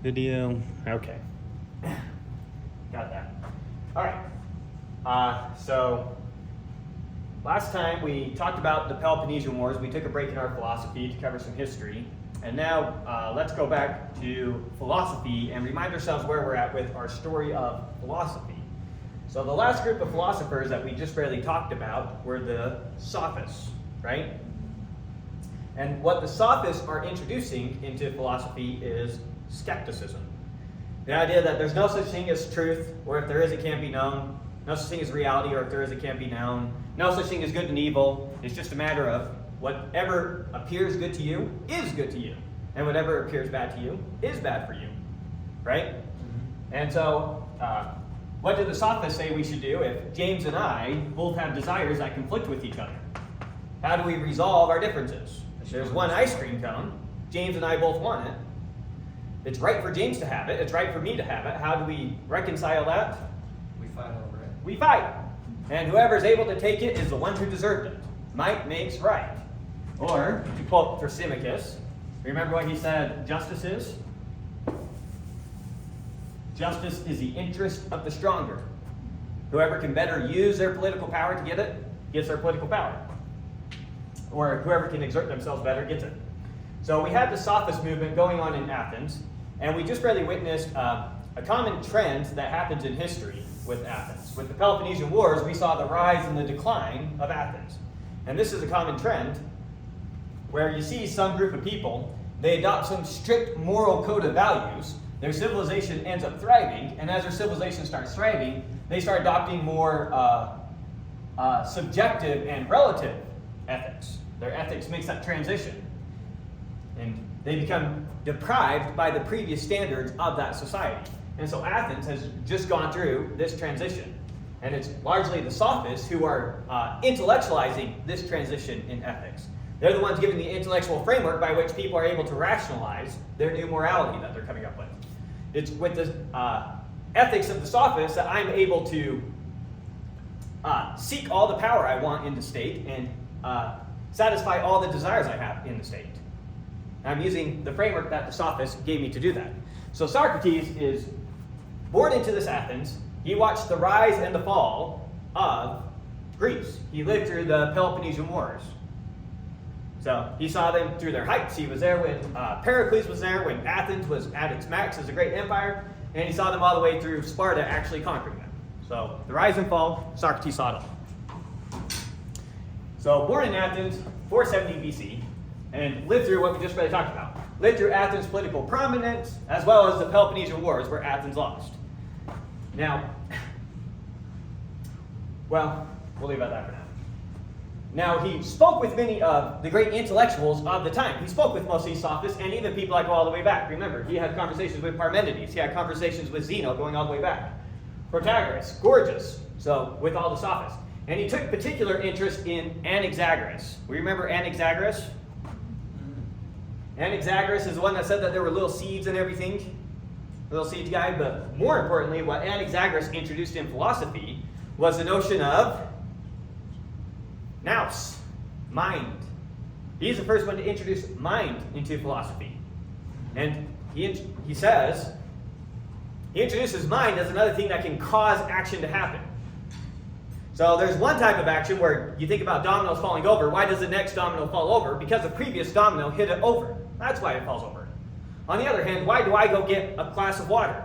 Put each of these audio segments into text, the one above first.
Video. Okay. Got that. All right. So last time we talked about the Peloponnesian Wars. We took a break in our philosophy to cover some history. And now let's go back to philosophy and remind ourselves where we're at with our story of philosophy. So the last group of philosophers that we just barely talked about were the Sophists, right? And what the Sophists are introducing into philosophy is skepticism. The idea that there's no such thing as truth, or if there is, it can't be known. No such thing as reality, or if there is, it can't be known. No such thing as good and evil. It's just a matter of whatever appears good to you is good to you. And whatever appears bad to you is bad for you. Right? Mm-hmm. And so, what do the Sophists say we should do if James and I both have desires that conflict with each other? How do we resolve our differences? There's one ice cream cone. James and I both want it. It's right for James to have it. It's right for me to have it. How do we reconcile that? We fight over it. We fight. And whoever's able to take it is the one who deserved it. Might makes right. Or, to quote Thrasymachus, remember what he said justice is? Justice is the interest of the stronger. Whoever can better use their political power to get it, gets their political power. Or whoever can exert themselves better gets it. So we had the Sophist movement going on in Athens, and we just barely witnessed a common trend that happens in history with Athens. With the Peloponnesian Wars, we saw the rise and the decline of Athens. And this is a common trend where you see some group of people, they adopt some strict moral code of values, their civilization ends up thriving, and as their civilization starts thriving, they start adopting more subjective and relative ethics. Their ethics makes that transition. And they become deprived by the previous standards of that society. And so Athens has just gone through this transition. And it's largely the Sophists who are intellectualizing this transition in ethics. They're the ones giving the intellectual framework by which people are able to rationalize their new morality that they're coming up with. It's with the ethics of the Sophists that I'm able to seek all the power I want in the state and satisfy all the desires I have in the state. I'm using the framework that the Sophists gave me to do that. So Socrates is born into this Athens. He watched the rise and the fall of Greece. He lived through the Peloponnesian Wars. So he saw them through their heights. He was there when Pericles was there, when Athens was at its max as a great empire, and he saw them all the way through Sparta actually conquering them. So the rise and fall, Socrates saw it all. So born in Athens, 470 BC, and lived through what we just really talked about. Lived through Athens' political prominence, as well as the Peloponnesian Wars, where Athens lost. Now, well, we'll leave it at that for now. Now, he spoke with many of the great intellectuals of the time. He spoke with most of these Sophists, and even people that go all the way back. Remember, he had conversations with Parmenides. He had conversations with Zeno going all the way back. Protagoras, Gorgias, so with all the Sophists. And he took particular interest in Anaxagoras. We remember Anaxagoras? Anaxagoras is the one that said that there were little seeds and everything. Little seeds guy. But more importantly, what Anaxagoras introduced in philosophy was the notion of nous, mind. He's the first one to introduce mind into philosophy. And he introduces mind as another thing that can cause action to happen. So there's one type of action where you think about dominoes falling over. Why does the next domino fall over? Because the previous domino hit it over. That's why it falls over. On the other hand, why do I go get a glass of water?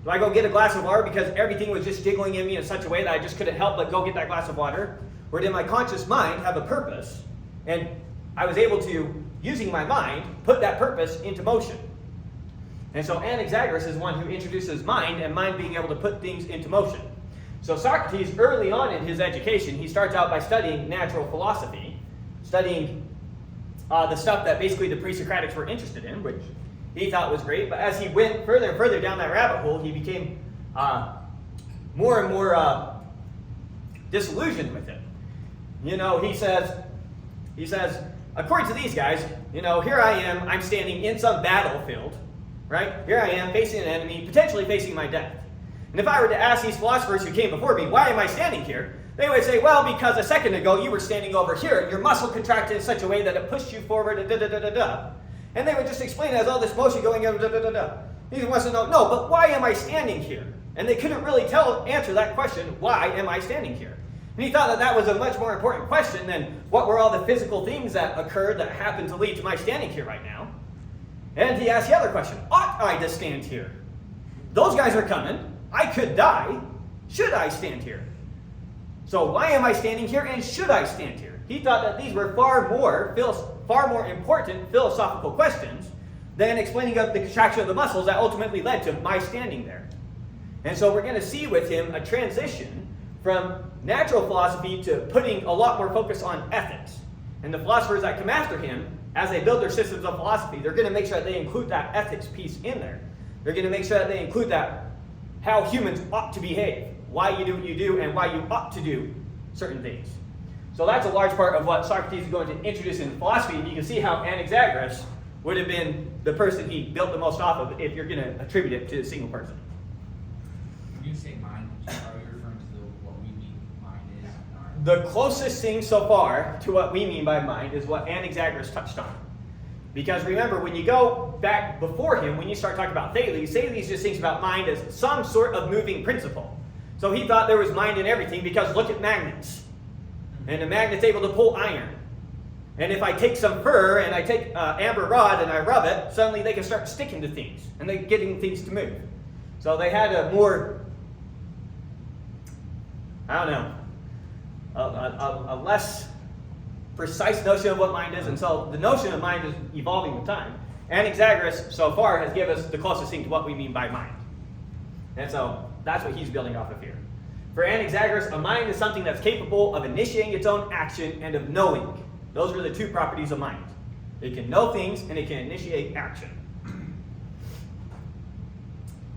Do I go get a glass of water because everything was just jiggling in me in such a way that I just couldn't help but go get that glass of water? Or did my conscious mind have a purpose, and I was able to, using my mind, put that purpose into motion? And so Anaxagoras is one who introduces mind, and mind being able to put things into motion. So Socrates, early on in his education, he starts out by studying natural philosophy, studying the stuff that basically the pre-Socratics were interested in, which he thought was great. But as he went further and further down that rabbit hole, he became more and more disillusioned with it. You know, he says, according to these guys, you know, here I am, I'm standing in some battlefield, right? Here I am facing an enemy, potentially facing my death. And if I were to ask these philosophers who came before me, why am I standing here? They would say, well, because a second ago you were standing over here, your muscle contracted in such a way that it pushed you forward, And they would just explain it as all this motion going over, He wants to know, no, but why am I standing here? And they couldn't really answer that question, why am I standing here? And he thought that that was a much more important question than what were all the physical things that occurred that happened to lead to my standing here right now. And he asked the other question, ought I to stand here? Those guys are coming. I could die. Should I stand here? So why am I standing here, and should I stand here? He thought that these were far more important philosophical questions than explaining of the contraction of the muscles that ultimately led to my standing there. And so we're going to see with him a transition from natural philosophy to putting a lot more focus on ethics. And the philosophers that come after him, as they build their systems of philosophy, they're going to make sure that they include that ethics piece in there. They're going to make sure that they include that how humans ought to behave, why you do what you do, and why you ought to do certain things. So that's a large part of what Socrates is going to introduce in philosophy, and you can see how Anaxagoras would have been the person he built the most off of if you're going to attribute it to a single person. When you say mind, are you referring to what we mean mind is? The closest thing so far to what we mean by mind is what Anaxagoras touched on. Because remember, when you go back before him, when you start talking about Thales just thinks about mind as some sort of moving principle. So he thought there was mind in everything because look at magnets. And a magnet's able to pull iron. And if I take some fur and I take amber rod and I rub it, suddenly they can start sticking to things and they're getting things to move. So they had a more, I don't know, a less precise notion of what mind is, and so the notion of mind is evolving with time. Anaxagoras, so far, has given us the closest thing to what we mean by mind. And so that's what he's building off of here. For Anaxagoras, a mind is something that's capable of initiating its own action and of knowing. Those are the two properties of mind. It can know things and it can initiate action.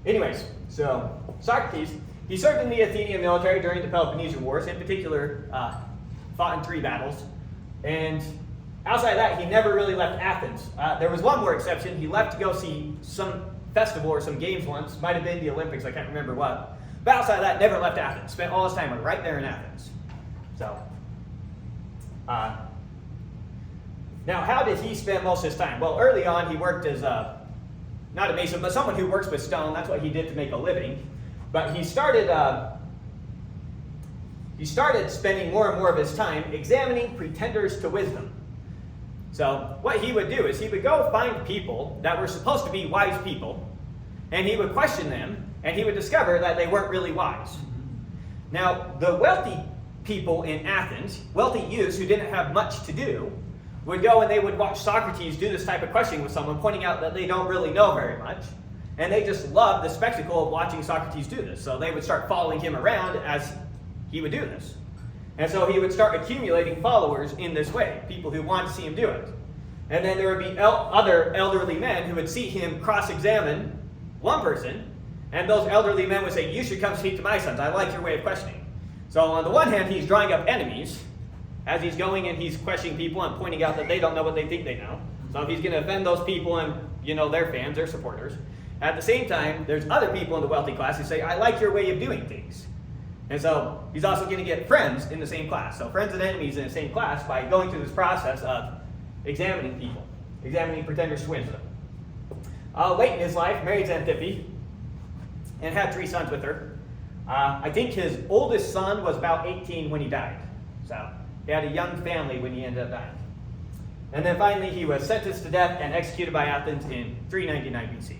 Anyways, so Socrates, he served in the Athenian military during the Peloponnesian Wars, in particular, fought in 3 battles. And outside of that, he never really left Athens. There was one more exception. He left to go see some festival or some games once. Might have been the Olympics, I can't remember what. But outside of that, never left Athens. Spent all his time right there in Athens. So, now how did he spend most of his time? Well, early on, he worked as, not a mason, but someone who works with stone. That's what he did to make a living. But he started spending more and more of his time examining pretenders to wisdom. So what he would do is he would go find people that were supposed to be wise people, and he would question them, and he would discover that they weren't really wise. Now, the wealthy people in Athens, wealthy youths who didn't have much to do, would go and they would watch Socrates do this type of questioning with someone, pointing out that they don't really know very much. And they just loved the spectacle of watching Socrates do this. So they would start following him around as he would do this. And so he would start accumulating followers in this way, people who wanted to see him do it. And then there would be other elderly men who would see him cross-examine one person, and those elderly men would say, you should come speak to my sons. I like your way of questioning. So on the one hand, he's drawing up enemies as he's going and he's questioning people and pointing out that they don't know what they think they know. So he's going to offend those people and, their fans, their supporters. At the same time, there's other people in the wealthy class who say, I like your way of doing things. And so he's also going to get friends in the same class. So friends and enemies in the same class by going through this process of examining people, examining pretenders to wisdom. Late in his life, married Xanthippe and had 3 sons with her. I think his oldest son was about 18 when he died. So he had a young family when he ended up dying. And then finally he was sentenced to death and executed by Athens in 399 BC.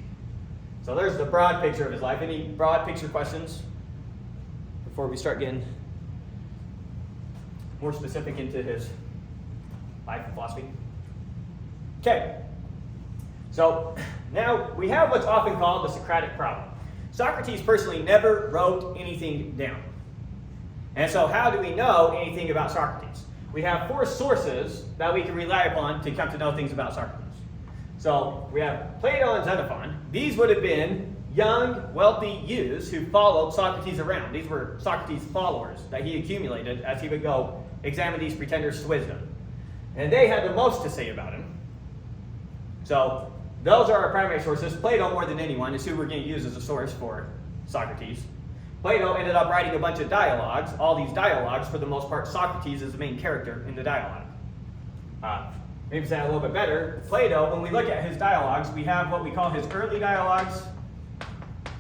So there's the broad picture of his life. Any broad picture questions before we start getting more specific into his life and philosophy? Okay. So now we have what's often called the Socratic Problem. Socrates personally never wrote anything down. And so how do we know anything about Socrates? We have 4 sources that we can rely upon to come to know things about Socrates. So we have Plato and Xenophon. These would have been young, wealthy youths who followed Socrates around. These were Socrates' followers that he accumulated as he would go examine these pretenders to wisdom. And they had the most to say about him. So those are our primary sources. Plato, more than anyone, is who we're going to use as a source for Socrates. Plato ended up writing a bunch of dialogues. All these dialogues, for the most part, Socrates is the main character in the dialogue. Maybe say that a little bit better. Plato, when we look at his dialogues, we have what we call his early dialogues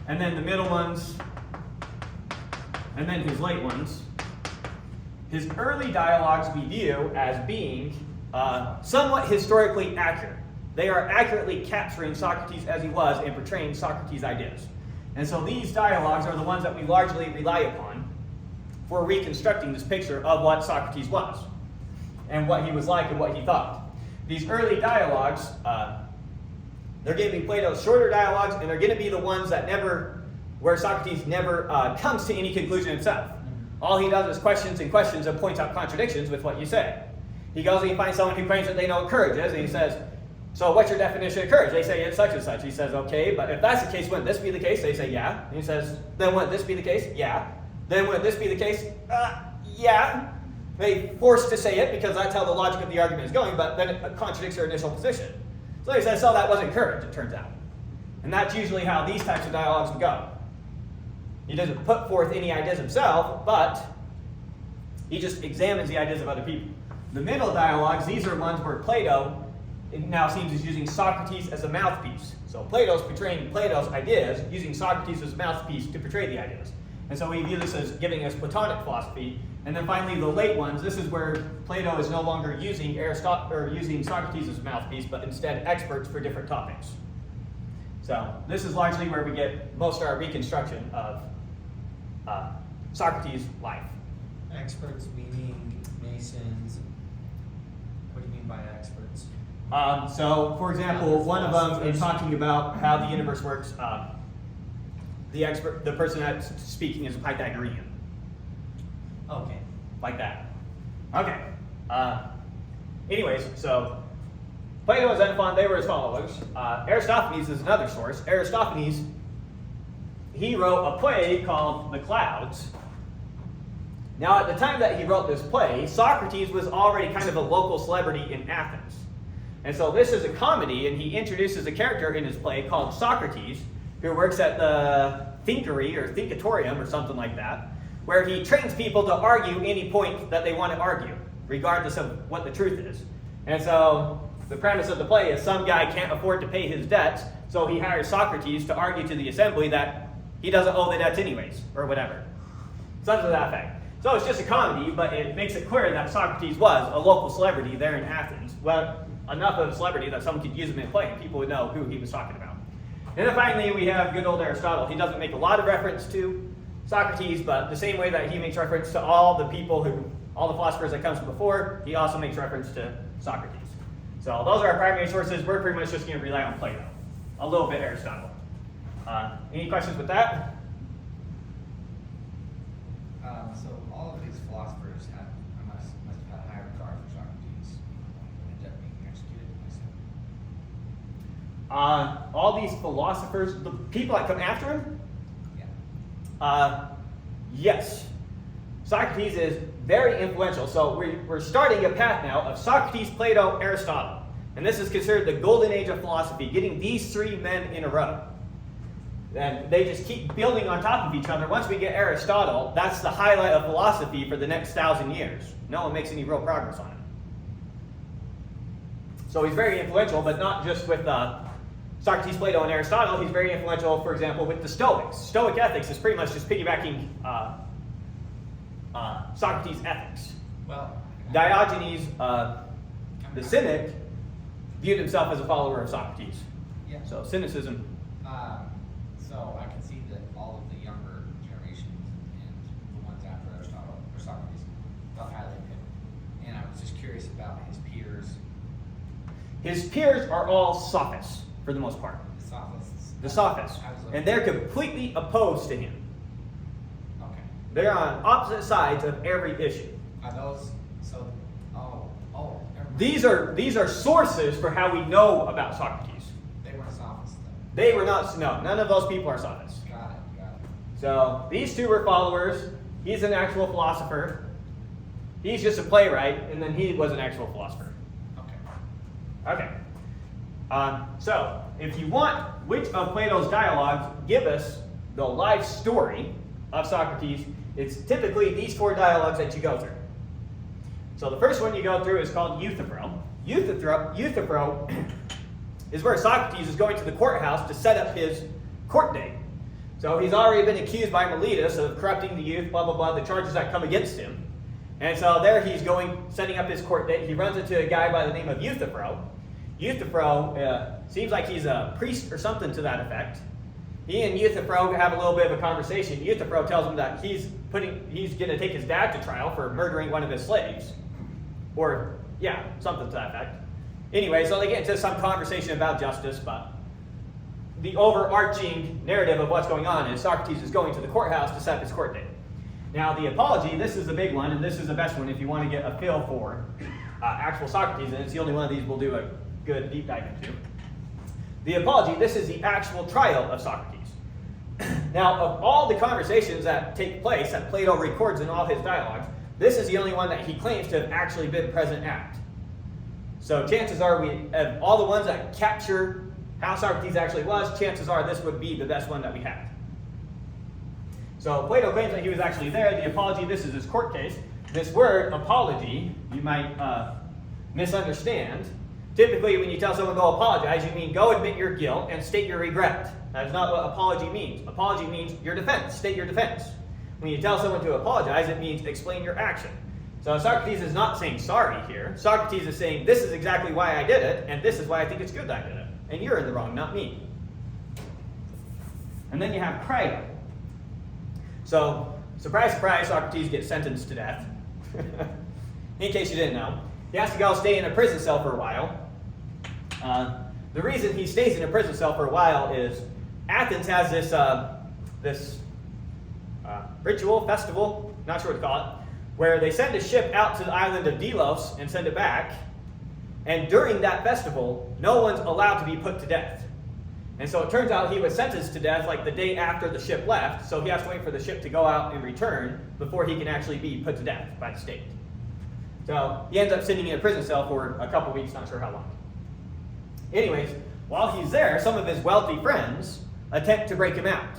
and then the middle ones, and then his late ones. His early dialogues we view as being somewhat historically accurate. They are accurately capturing Socrates as he was and portraying Socrates' ideas. And so these dialogues are the ones that we largely rely upon for reconstructing this picture of what Socrates was and what he was like and what he thought. These early dialogues, they're going to be Plato's shorter dialogues, and they're going to be the ones that where Socrates never comes to any conclusion himself. All he does is questions and questions and points out contradictions with what you say. He goes and he finds someone who claims that they know what courage is, and he says, so what's your definition of courage? They say it's such and such. He says, okay, but if that's the case, wouldn't this be the case? They say, yeah. And he says, then wouldn't this be the case? Yeah. Then wouldn't this be the case? Yeah. They forced to say it because that's how the logic of the argument is going, but then it contradicts their initial position. So he says, so that wasn't courage, it turns out. And that's usually how these types of dialogues would go. He doesn't put forth any ideas himself, but he just examines the ideas of other people. The middle dialogues, these are ones where Plato, it now seems, is using Socrates as a mouthpiece. So Plato's portraying Plato's ideas, using Socrates as a mouthpiece to portray the ideas. And so we view this as giving us Platonic philosophy. And then finally, the late ones, this is where Plato is no longer using Socrates as a mouthpiece, but instead experts for different topics. So this is largely where we get most of our reconstruction of Socrates' life. Experts meaning Masons. What do you mean by experts? So, for example, one of them is talking about how the universe works. The person that's speaking is a Pythagorean. Okay. Like that. Okay. Anyways, so Plato and Xenophon, they were his followers. Aristophanes is another source. Aristophanes, he wrote a play called The Clouds. Now, at the time that he wrote this play, Socrates was already kind of a local celebrity in Athens. And so this is a comedy, and he introduces a character in his play called Socrates, who works at the Thinkery or Thinkatorium or something like that, where he trains people to argue any point that they want to argue, regardless of what the truth is. And so the premise of the play is some guy can't afford to pay his debts, so he hires Socrates to argue to the assembly that he doesn't owe the debts anyways, or whatever. Something to that effect. So it's just a comedy, but it makes it clear that Socrates was a local celebrity there in Athens. Well, enough of a celebrity that someone could use him in a play, and people would know who he was talking about. And then finally, we have good old Aristotle. He doesn't make a lot of reference to Socrates, but the same way that he makes reference to all the philosophers that comes before, he also makes reference to Socrates. So those are our primary sources. We're pretty much just going to rely on Plato. A little bit Aristotle. Any questions with that? So all of these philosophers must have had a high regard for Socrates and ended up being executed, I assume. All these philosophers, the people that come after him? Yeah. Yes. Socrates is very influential. So we're starting a path now of Socrates, Plato, Aristotle. And this is considered the golden age of philosophy, getting these three men in a row. And they just keep building on top of each other. Once we get Aristotle, that's the highlight of philosophy for the next 1,000 years. No one makes any real progress on it. So he's very influential, but not just with Socrates, Plato, and Aristotle. He's very influential, for example, with the Stoics. Stoic ethics is pretty much just piggybacking Socrates' ethics. Well, Diogenes, the Cynic, viewed himself as a follower of Socrates. yeah. So Cynicism. So I can see that all of the younger generations and the ones after Aristotle or Socrates thought highly of him. And I was just curious about his peers, His peers are all Sophists, for the most part. the Sophists. The Sophists. And And they're completely opposed to him. okay. They're on opposite sides of every issue. Are those so? Oh. Never mind. These are sources for how we know about Socrates. They weren't Sophists though. They were not, no, none of those people are Sophists. Got it. So these two were followers. He's an actual philosopher. He's just a playwright, and then he was an actual philosopher. Okay. Okay. So if you want which of Plato's dialogues give us the life story of Socrates, it's typically these four dialogues that you go through. So the first one you go through is called Euthyphro. Euthyphro is where Socrates is going to the courthouse to set up his court date. So he's already been accused by Miletus of corrupting the youth, blah, blah, blah, the charges that come against him. And so there he's setting up his court date. He runs into a guy by the name of Euthyphro. Euthyphro seems like he's a priest or something to that effect. He and Euthyphro have a little bit of a conversation. Euthyphro tells him that he's going to take his dad to trial for murdering one of his slaves. Or, yeah, something to that effect. Anyway, so they get into some conversation about justice, but the overarching narrative of what's going on is Socrates is going to the courthouse to set up his court date. Now, the apology, this is the big one, and this is the best one if you want to get a feel for actual Socrates, and it's the only one of these we'll do a good deep dive into. The apology, this is the actual trial of Socrates. Now, of all the conversations that take place that Plato records in all his dialogues, this is the only one that he claims to have actually been present at. So chances are, of all the ones that capture how Socrates actually was, chances are this would be the best one that we have. So Plato claims that he was actually there. The apology, this is his court case. This word, apology, you might misunderstand. Typically, when you tell someone go apologize, you mean go admit your guilt and state your regret. That is not what apology means. Apology means your defense, state your defense. When you tell someone to apologize, it means explain your action. So Socrates is not saying sorry here. Socrates is saying this is exactly why I did it, and this is why I think it's good that I did it. And you're in the wrong, not me. And then you have Crito. So, surprise, surprise, Socrates gets sentenced to death. In case you didn't know. He has to go stay in a prison cell for a while. The reason he stays in a prison cell for a while is Athens has this ritual, festival, not sure what to call it, where they send a ship out to the island of Delos and send it back. And during that festival, no one's allowed to be put to death. And so it turns out he was sentenced to death like the day after the ship left, so he has to wait for the ship to go out and return before he can actually be put to death by the state. So he ends up sitting in a prison cell for a couple weeks, not sure how long. Anyways, while he's there, some of his wealthy friends attempt to break him out.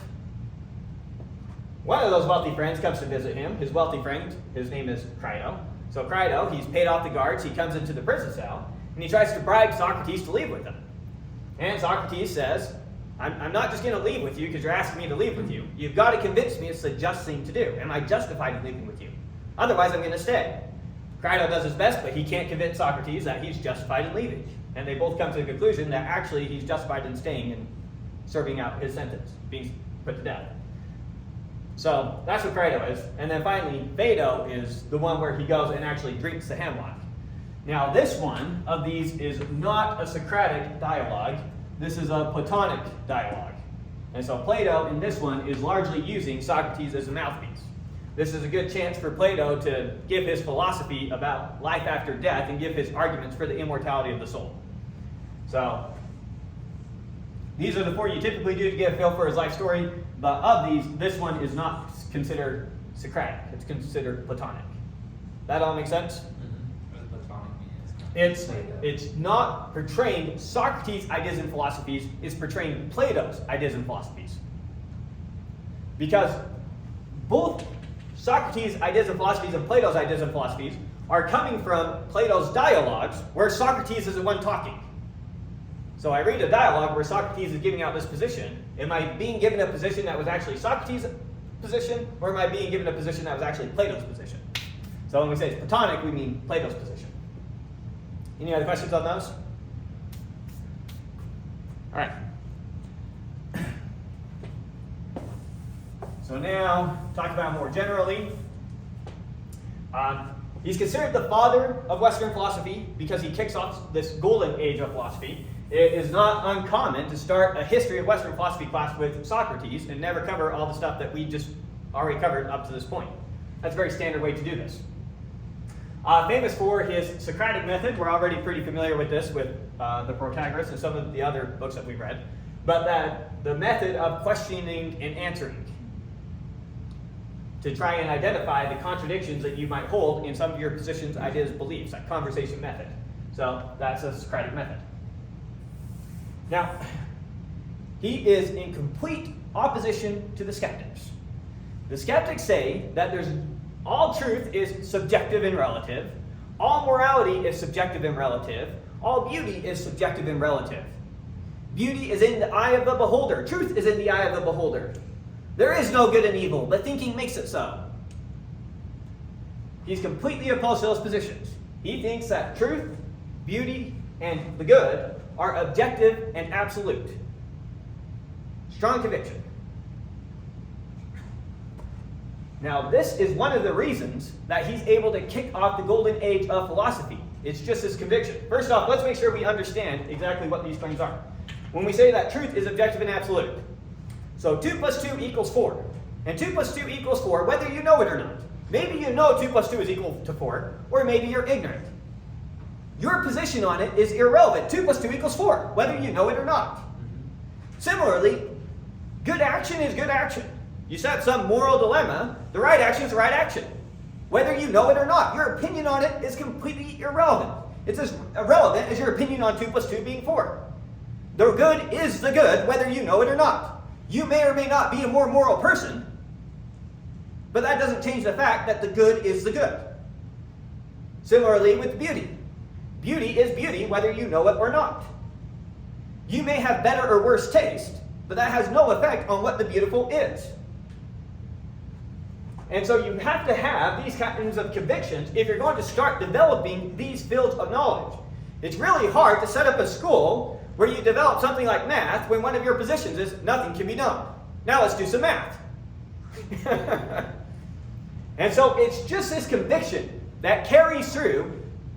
One of those wealthy friends comes to visit him. His wealthy friend, his name is Crito. So Crito, he's paid off the guards, he comes into the prison cell, and he tries to bribe Socrates to leave with him. And Socrates says, I'm not just going to leave with you because you're asking me to leave with you. You've got to convince me it's the just thing to do. Am I justified in leaving with you? Otherwise, I'm going to stay. Crito does his best, but he can't convince Socrates that he's justified in leaving. And they both come to the conclusion that actually he's justified in staying and serving out his sentence, being put to death. So that's what Crito is. And then finally, Phaedo is the one where he goes and actually drinks the hemlock. Now this one of these is not a Socratic dialogue. This is a Platonic dialogue. And so Plato in this one is largely using Socrates as a mouthpiece. This is a good chance for Plato to give his philosophy about life after death and give his arguments for the immortality of the soul. So these are the four you typically do to get a feel for his life story. But of these, this one is not considered Socratic. It's considered Platonic. That all makes sense? What does Platonic mean? It's not portraying Socrates' ideas and philosophies, it's portraying Plato's ideas and philosophies. Because both Socrates' ideas and philosophies and Plato's ideas and philosophies are coming from Plato's dialogues, where Socrates is the one talking. So I read a dialogue where Socrates is giving out this position. Am I being given a position that was actually Socrates' position, or am I being given a position that was actually Plato's position? So when we say it's Platonic, we mean Plato's position. Any other questions on those? All right. So now, talk about more generally. He's considered the father of Western philosophy because he kicks off this golden age of philosophy. It is not uncommon to start a history of Western philosophy class with Socrates and never cover all the stuff that we just already covered up to this point. That's a very standard way to do this. Famous for his Socratic method. We're already pretty familiar with this with the Protagoras and some of the other books that we've read. But that the method of questioning and answering to try and identify the contradictions that you might hold in some of your positions, ideas, beliefs, that conversation method. So that's a Socratic method. Now, he is in complete opposition to the skeptics. The skeptics say that all truth is subjective and relative, all morality is subjective and relative, all beauty is subjective and relative. Beauty is in the eye of the beholder. Truth is in the eye of the beholder. There is no good and evil, but thinking makes it so. He's completely opposed to those positions. He thinks that truth, beauty, and the good are objective and absolute. Strong conviction. Now, this is one of the reasons that he's able to kick off the golden age of philosophy. It's just his conviction. First off, let's make sure we understand exactly what these claims are. When we say that truth is objective and absolute, so 2 plus 2 equals 4. And 2 plus 2 equals 4 whether you know it or not. Maybe you know 2 plus 2 is equal to 4, or maybe you're ignorant. Your position on it is irrelevant. 2 plus 2 equals 4, whether you know it or not. Similarly, good action is good action. You set some moral dilemma, the right action is the right action. Whether you know it or not, your opinion on it is completely irrelevant. It's as irrelevant as your opinion on 2 plus 2 being 4. The good is the good, whether you know it or not. You may or may not be a more moral person, but that doesn't change the fact that the good is the good. Similarly with beauty. Beauty is beauty, whether you know it or not. You may have better or worse taste, but that has no effect on what the beautiful is. And so you have to have these kinds of convictions if you're going to start developing these fields of knowledge. It's really hard to set up a school where you develop something like math when one of your positions is nothing can be done. Now let's do some math. And so it's just this conviction that carries through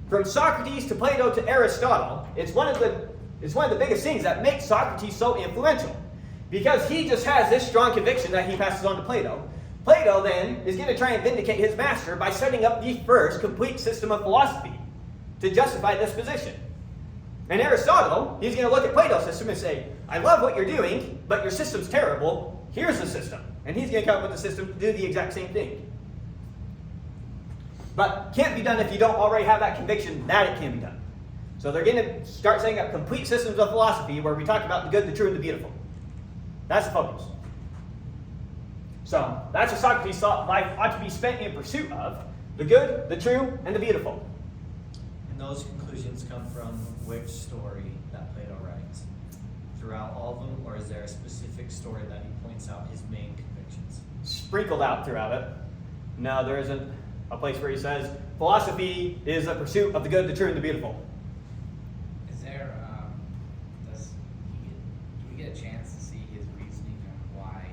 from Socrates to Plato to Aristotle. It's one of the biggest things that makes Socrates so influential. Because he just has this strong conviction that he passes on to Plato. Plato then is going to try and vindicate his master by setting up the first complete system of philosophy to justify this position. And Aristotle, he's going to look at Plato's system and say, I love what you're doing, but your system's terrible. Here's the system. And he's going to come up with a system to do the exact same thing. But can't be done if you don't already have that conviction that it can be done. So they're going to start setting up complete systems of philosophy where we talk about the good, the true, and the beautiful. That's the focus. So that's what Socrates thought life ought to be spent in pursuit of: the good, the true, and the beautiful. And those conclusions come from which story that Plato writes? Throughout all of them, or is there a specific story that he points out his main convictions? Sprinkled out throughout it. No, there isn't a place where he says philosophy is a pursuit of the good, the true, and the beautiful. Is there, do we get a chance to see his reasoning on why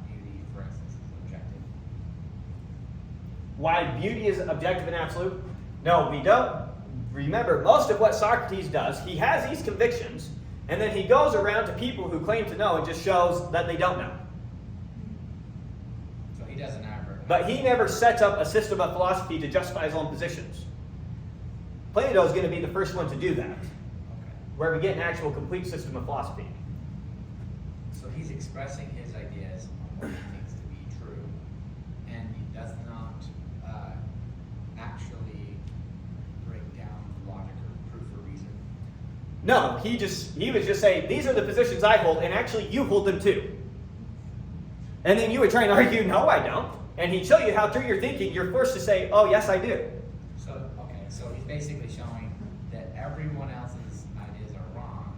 beauty, for instance, is objective? Why beauty is objective and absolute? No, we don't. Remember, most of what Socrates does, he has these convictions, and then he goes around to people who claim to know and just shows that they don't know. So he doesn't ever. But he never sets up a system of philosophy to justify his own positions. Plato is going to be the first one to do that, Okay. where we get an actual complete system of philosophy. So he's expressing his ideas on what he thinks to be true, and he does not actually break down logic or proof or reason. No, he was just saying, these are the positions I hold, and actually you hold them too. And then you would try and argue, no, I don't. And he'd show you how through your thinking, you're forced to say, oh, yes, I do. So he's basically showing that everyone else's ideas are wrong,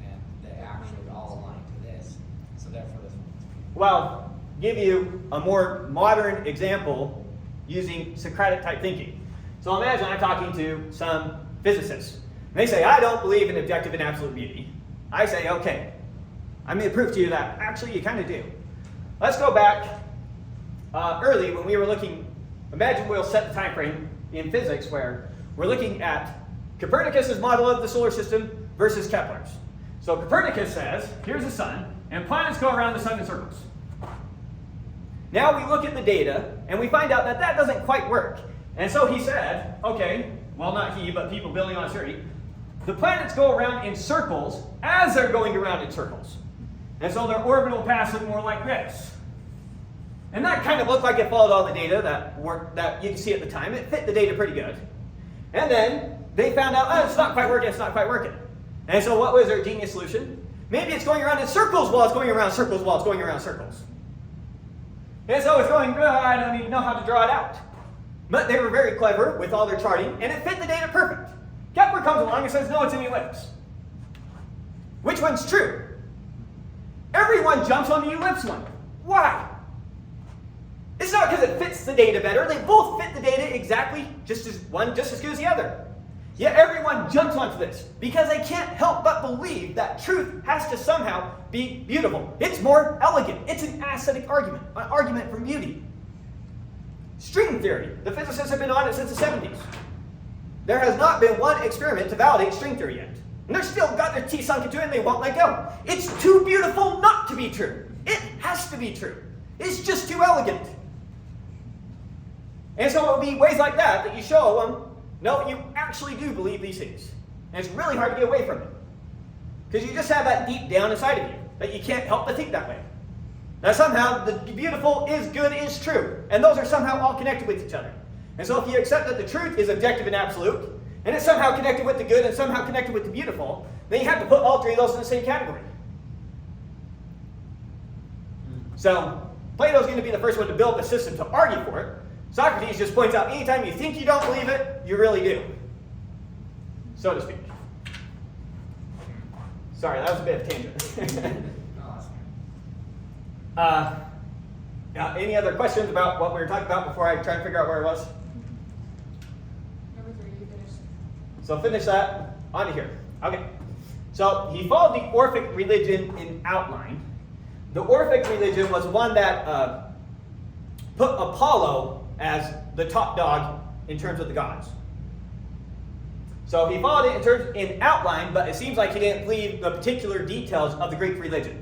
and they actually all align to this. So therefore, this one's Well, give you a more modern example using Socratic type thinking. So imagine I'm talking to some physicists. And they say, I don't believe in objective and absolute beauty. I say, okay, I'm going to prove to you that actually you kind of do. Let's go back early when we were looking. Imagine we'll set the time frame in physics where we're looking at Copernicus' model of the solar system versus Kepler's. So Copernicus says, here's the sun, and planets go around the sun in circles. Now we look at the data, and we find out that that doesn't quite work. And so he said, okay, well, not he, but people building on his theory, the planets go around in circles as they're going around in circles. And so their orbital paths look more like this. And that kind of looked like it followed all the data that you can see at the time. It fit the data pretty good. And then they found out, oh, it's not quite working, it's not quite working. And so what was their genius solution? Maybe it's going around in circles while it's going around circles while it's going around circles. And so it's going, I don't even know how to draw it out. But they were very clever with all their charting, and it fit the data perfect. Kepler comes along and says, no, it's an ellipse. Which one's true? Everyone jumps on the ellipse one. Why? It's not because it fits the data better. They both fit the data exactly just as good as the other. Yet everyone jumps onto this because they can't help but believe that truth has to somehow be beautiful. It's more elegant. It's an aesthetic argument, an argument for beauty. String theory. The physicists have been on it since the 70s. There has not been one experiment to validate string theory yet. And they're still got their teeth sunk into it and they won't let go. It's too beautiful not to be true. It has to be true. It's just too elegant. And so it will be ways like that that you show them, no, you actually do believe these things. And it's really hard to get away from it. Because you just have that deep down inside of you, that you can't help but think that way. Now somehow, the beautiful is good is true. And those are somehow all connected with each other. And so if you accept that the truth is objective and absolute, and it's somehow connected with the good and somehow connected with the beautiful, then you have to put all three of those in the same category. So Plato's going to be the first one to build a system to argue for it. Socrates just points out anytime you think you don't believe it, you really do. So to speak. Sorry, that was a bit of a tangent. Any other questions about what we were talking about before I try to figure out where it was? Number 3, you finished. So finish that. On to here. Okay. So he followed the Orphic religion in outline. The Orphic religion was one that put Apollo as the top dog in terms of the gods. So he followed it in outline, but it seems like he didn't believe the particular details of the Greek religion.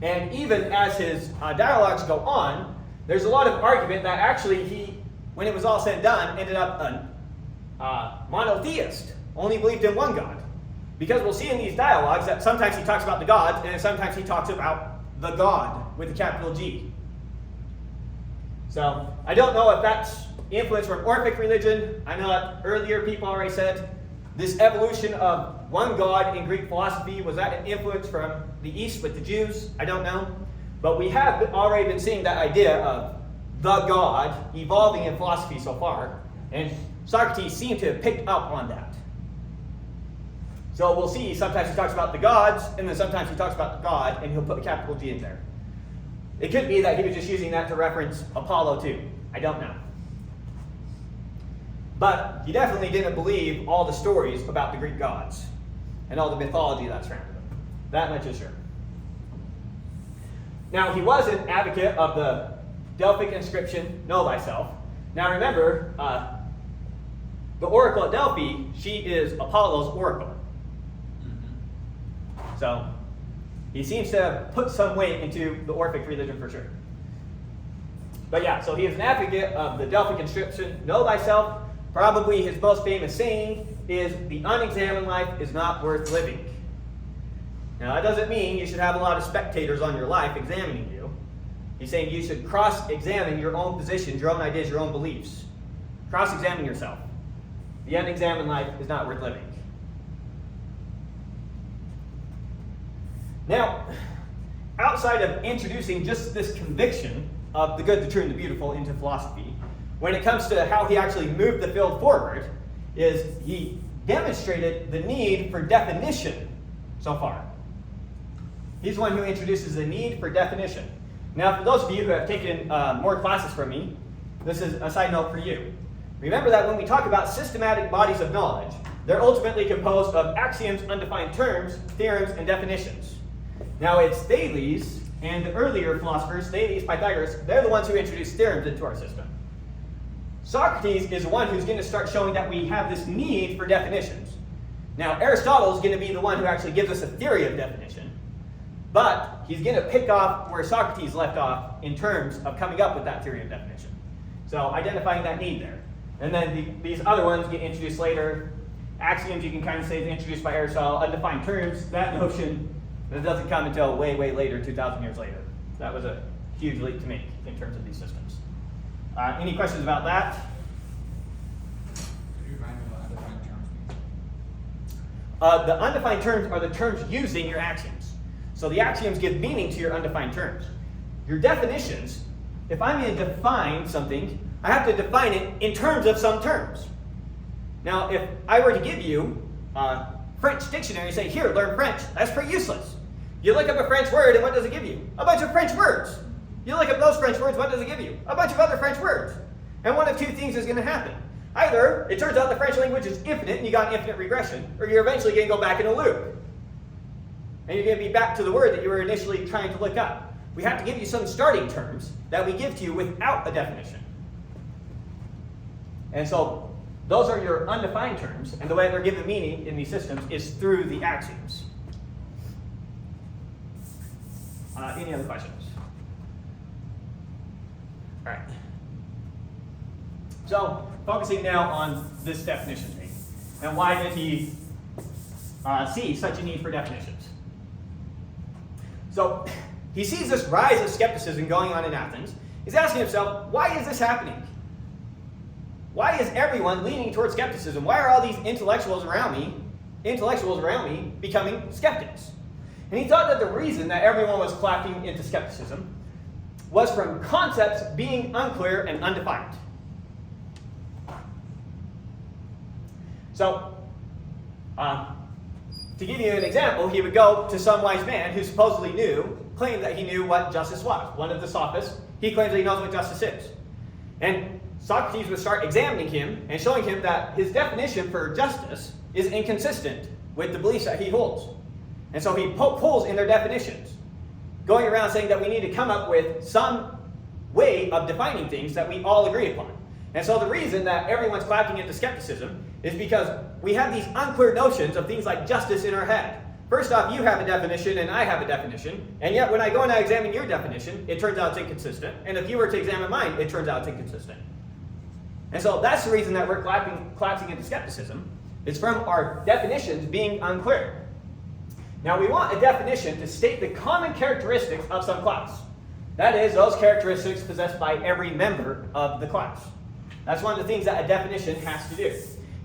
And even as his dialogues go on, there's a lot of argument that actually he, when it was all said and done, ended up a monotheist, only believed in one god. Because we'll see in these dialogues that sometimes he talks about the gods, and sometimes he talks about the God with a capital G. So I don't know if that's influence from Orphic religion. I know that earlier people already said this evolution of one god in Greek philosophy, was that an influence from the East with the Jews? I don't know. But we have already been seeing that idea of the god evolving in philosophy so far. And Socrates seemed to have picked up on that. So we'll see, sometimes he talks about the gods, and then sometimes he talks about the god, and he'll put a capital G in there. It could be that he was just using that to reference Apollo too. I don't know. But he definitely didn't believe all the stories about the Greek gods and all the mythology that surrounded them. That much is sure. Now, he was an advocate of the Delphic inscription, Know Thyself. Now remember, the oracle at Delphi, she is Apollo's oracle. So he seems to have put some weight into the Orphic religion for sure. But yeah, so he is an advocate of the Delphic inscription, Know Thyself. Probably his most famous saying is, the unexamined life is not worth living. Now that doesn't mean you should have a lot of spectators on your life examining you. He's saying you should cross-examine your own positions, your own ideas, your own beliefs. Cross-examine yourself. The unexamined life is not worth living. Now, outside of introducing just this conviction of the good, the true, and the beautiful into philosophy, when it comes to how he actually moved the field forward, is he demonstrated the need for definition so far. He's the one who introduces the need for definition. Now, for those of you who have taken more classes from me, this is a side note for you. Remember that when we talk about systematic bodies of knowledge, they're ultimately composed of axioms, undefined terms, theorems, and definitions. Now, it's Thales and the earlier philosophers, Thales, Pythagoras, they're the ones who introduced theorems into our system. Socrates is the one who's going to start showing that we have this need for definitions. Now, Aristotle is going to be the one who actually gives us a theory of definition, but he's going to pick off where Socrates left off in terms of coming up with that theory of definition. So identifying that need there. And then these other ones get introduced later. Axioms, you can kind of say, is introduced by Aristotle. Undefined terms, that notion, that doesn't come until way, way later, 2,000 years later. That was a huge leap to make in terms of these systems. Any questions about that? Could you remind me what undefined terms means? The undefined terms are the terms used in your axioms. So the axioms give meaning to your undefined terms. Your definitions, if I'm going to define something, I have to define it in terms of some terms. Now, if I were to give you a French dictionary and say, here, learn French, that's pretty useless. You look up a French word, and what does it give you? A bunch of French words. You look up those French words, what does it give you? A bunch of other French words. And one of two things is going to happen. Either it turns out the French language is infinite and you got infinite regression, or you're eventually going to go back in a loop. And you're going to be back to the word that you were initially trying to look up. We have to give you some starting terms that we give to you without a definition. And so those are your undefined terms, and the way they're given meaning in these systems is through the axioms. Any other questions? All right. So, focusing now on this definition thing, and why did he see such a need for definitions? So, he sees this rise of skepticism going on in Athens. He's asking himself, why is this happening? Why is everyone leaning towards skepticism? Why are all these intellectuals around me becoming skeptics? And he thought that the reason that everyone was clapping into skepticism was from concepts being unclear and undefined. So, to give you an example, he would go to some wise man who supposedly claimed that he knew what justice was. One of the Sophists, he claims that he knows what justice is. And Socrates would start examining him and showing him that his definition for justice is inconsistent with the beliefs that he holds. And so he poked holes in their definitions, going around saying that we need to come up with some way of defining things that we all agree upon. And so the reason that everyone's clapping into skepticism is because we have these unclear notions of things like justice in our head. First off, you have a definition and I have a definition, and yet when I go and I examine your definition, it turns out it's inconsistent. And if you were to examine mine, it turns out it's inconsistent. And so that's the reason that we're collapsing into skepticism. It's from our definitions being unclear. Now we want a definition to state the common characteristics of some class. That is, those characteristics possessed by every member of the class. That's one of the things that a definition has to do.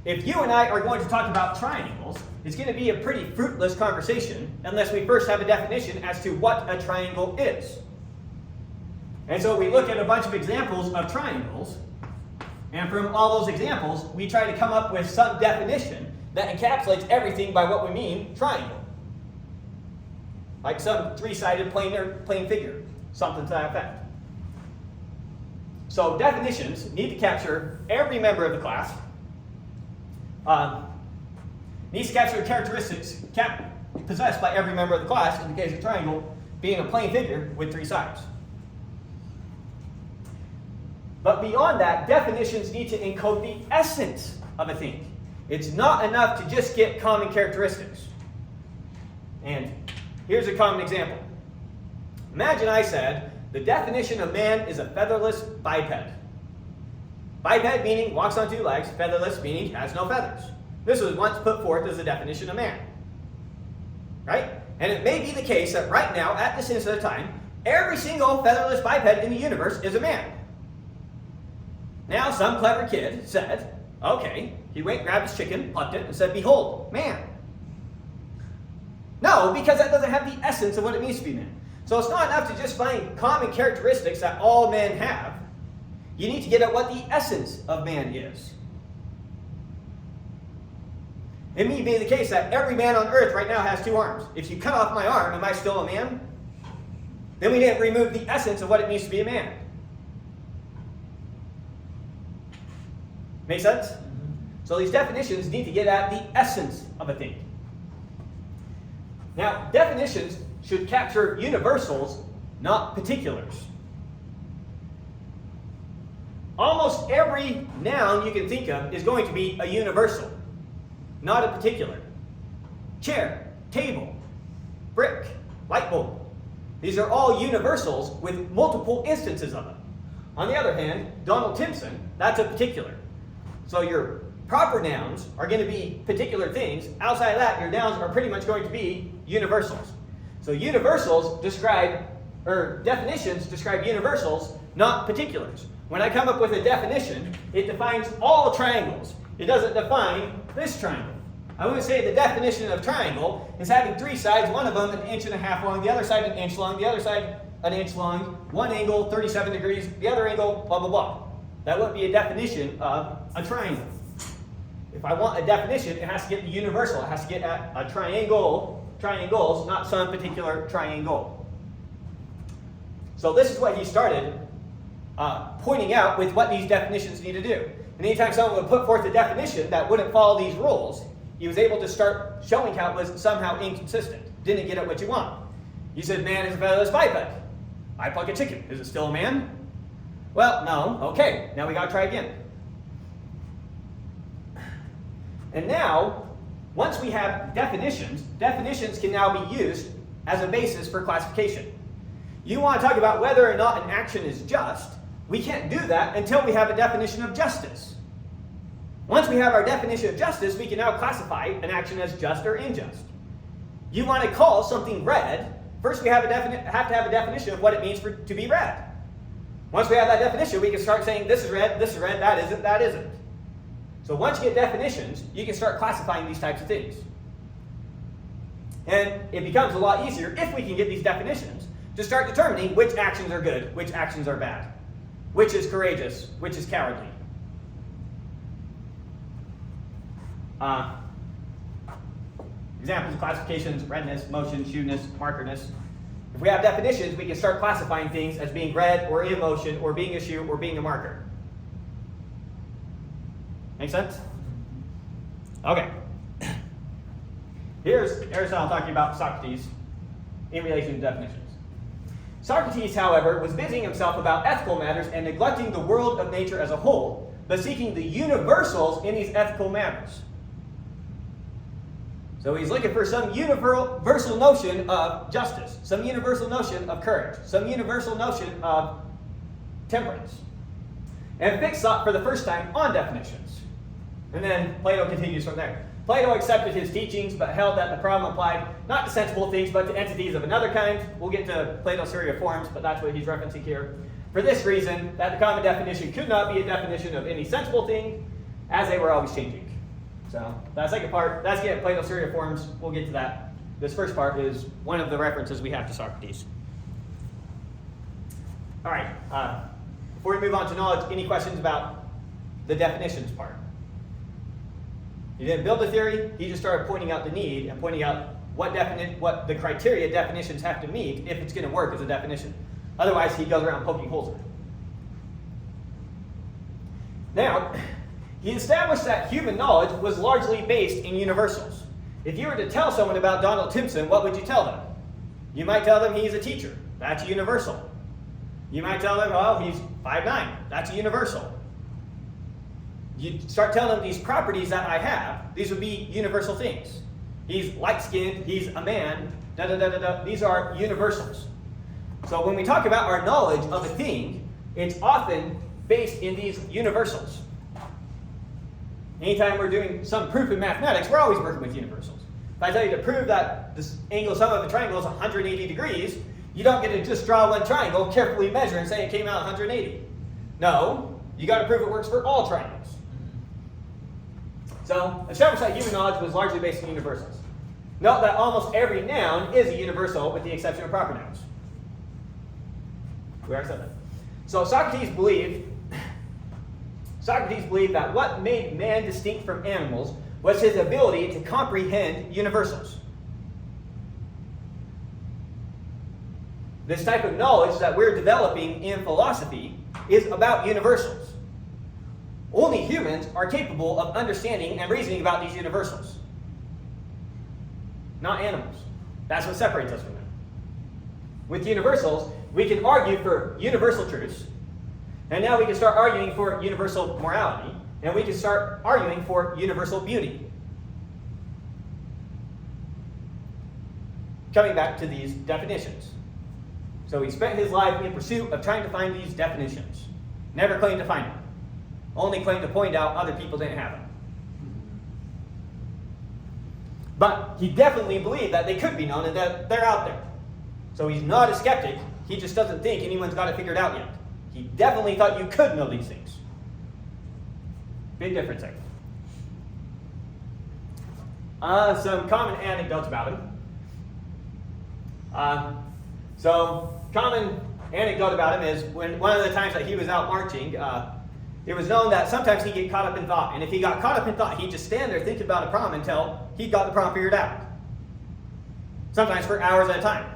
If you and I are going to talk about triangles, it's going to be a pretty fruitless conversation unless we first have a definition as to what a triangle is. And so we look at a bunch of examples of triangles, and from all those examples, we try to come up with some definition that encapsulates everything by what we mean triangle. Like some three-sided plane figure, something to that effect. So definitions need to capture every member of the class, needs to capture the characteristics possessed by every member of the class, in the case of triangle, being a plane figure with three sides. But beyond that, definitions need to encode the essence of a thing. It's not enough to just get common characteristics. And here's a common example. Imagine I said, the definition of man is a featherless biped. Biped meaning walks on two legs, featherless meaning has no feathers. This was once put forth as the definition of man. Right? And it may be the case that right now, at this instant of time, every single featherless biped in the universe is a man. Now, some clever kid said, okay, he went, grabbed his chicken, plucked it, and said, behold, man. No, because that doesn't have the essence of what it means to be man. So it's not enough to just find common characteristics that all men have. You need to get at what the essence of man is. It may be the case that every man on earth right now has two arms. If you cut off my arm, am I still a man? Then we didn't remove the essence of what it means to be a man. Make sense? So these definitions need to get at the essence of a thing. Now, definitions should capture universals, not particulars. Almost every noun you can think of is going to be a universal, not a particular. Chair, table, brick, light bulb. These are all universals with multiple instances of them. On the other hand, Donald Timpson, that's a particular. So your proper nouns are going to be particular things. Outside of that, your nouns are pretty much going to be universals. So universals definitions describe universals, not particulars. When I come up with a definition, it defines all triangles. It doesn't define this triangle. I wouldn't say the definition of triangle is having three sides, one of them 1.5 inches long, the other side 1 inch long, the other side 1 inch long, one angle 37 degrees, the other angle blah, blah, blah. That wouldn't be a definition of a triangle. If I want a definition, it has to get the universal. It has to get at a triangle triangles, not some particular triangle. So this is what he started pointing out with what these definitions need to do. And anytime someone would put forth a definition that wouldn't follow these rules, he was able to start showing how it was somehow inconsistent. Didn't get at what you want. You said man is a featherless biped. I pluck a chicken. Is it still a man? Well, no. Okay, now we got to try again. And now, once we have definitions, definitions can now be used as a basis for classification. You want to talk about whether or not an action is just, we can't do that until we have a definition of justice. Once we have our definition of justice, we can now classify an action as just or unjust. You want to call something red, first we have to have a definition of what it means to be red. Once we have that definition, we can start saying this is red, that isn't. So once you get definitions, you can start classifying these types of things. And it becomes a lot easier if we can get these definitions to start determining which actions are good, which actions are bad, which is courageous, which is cowardly. Examples of classifications: redness, motion, shoeness, markerness. If we have definitions, we can start classifying things as being red or in motion or being a shoe or being a marker. Make sense? Okay. Here's Aristotle talking about Socrates in relation to definitions. Socrates, however, was busying himself about ethical matters and neglecting the world of nature as a whole, but seeking the universals in these ethical matters. So he's looking for some universal notion of justice, some universal notion of courage, some universal notion of temperance, and fixed thought for the first time on definitions. And then Plato continues from there. Plato accepted his teachings, but held that the problem applied not to sensible things, but to entities of another kind. We'll get to Plato's theory of forms, but that's what he's referencing here. For this reason, that the common definition could not be a definition of any sensible thing, as they were always changing. So that second part, that's getting Plato's theory of forms. We'll get to that. This first part is one of the references we have to Socrates. All right. Before we move on to knowledge, any questions about the definitions part? He didn't build a theory. He just started pointing out the need and pointing out what the criteria definitions have to meet if it's going to work as a definition. Otherwise, he goes around poking holes in it. Now, he established that human knowledge was largely based in universals. If you were to tell someone about Donald Timpson, what would you tell them? You might tell them he's a teacher. That's a universal. You might tell them, oh, he's 5'9". That's a universal. You start telling them these properties that I have, these would be universal things. He's light-skinned, he's a man, These are universals. So when we talk about our knowledge of a thing, it's often based in these universals. Anytime we're doing some proof in mathematics, we're always working with universals. If I tell you to prove that this angle sum of a triangle is 180 degrees, you don't get to just draw one triangle, carefully measure, and say it came out 180. No, you got to prove it works for all triangles. So, established that human knowledge was largely based on universals. Note that almost every noun is a universal with the exception of proper nouns. We already said that. So Socrates believed that what made man distinct from animals was his ability to comprehend universals. This type of knowledge that we're developing in philosophy is about universals. Only humans are capable of understanding and reasoning about these universals, not animals. That's what separates us from them. With universals, we can argue for universal truths, and now we can start arguing for universal morality, and we can start arguing for universal beauty. Coming back to these definitions. So he spent his life in pursuit of trying to find these definitions. Never claimed to find them. Only claimed to point out other people didn't have them. But he definitely believed that they could be known and that they're out there. So he's not a skeptic. He just doesn't think anyone's got it figured out yet. He definitely thought you could know these things. Big difference there. Some common anecdotes about him. So, common anecdote about him is when one of the times that he was out marching, it was known that sometimes he'd get caught up in thought. And if he got caught up in thought, he'd just stand there thinking about a problem until he got the problem figured out. sometimes for hours at a time.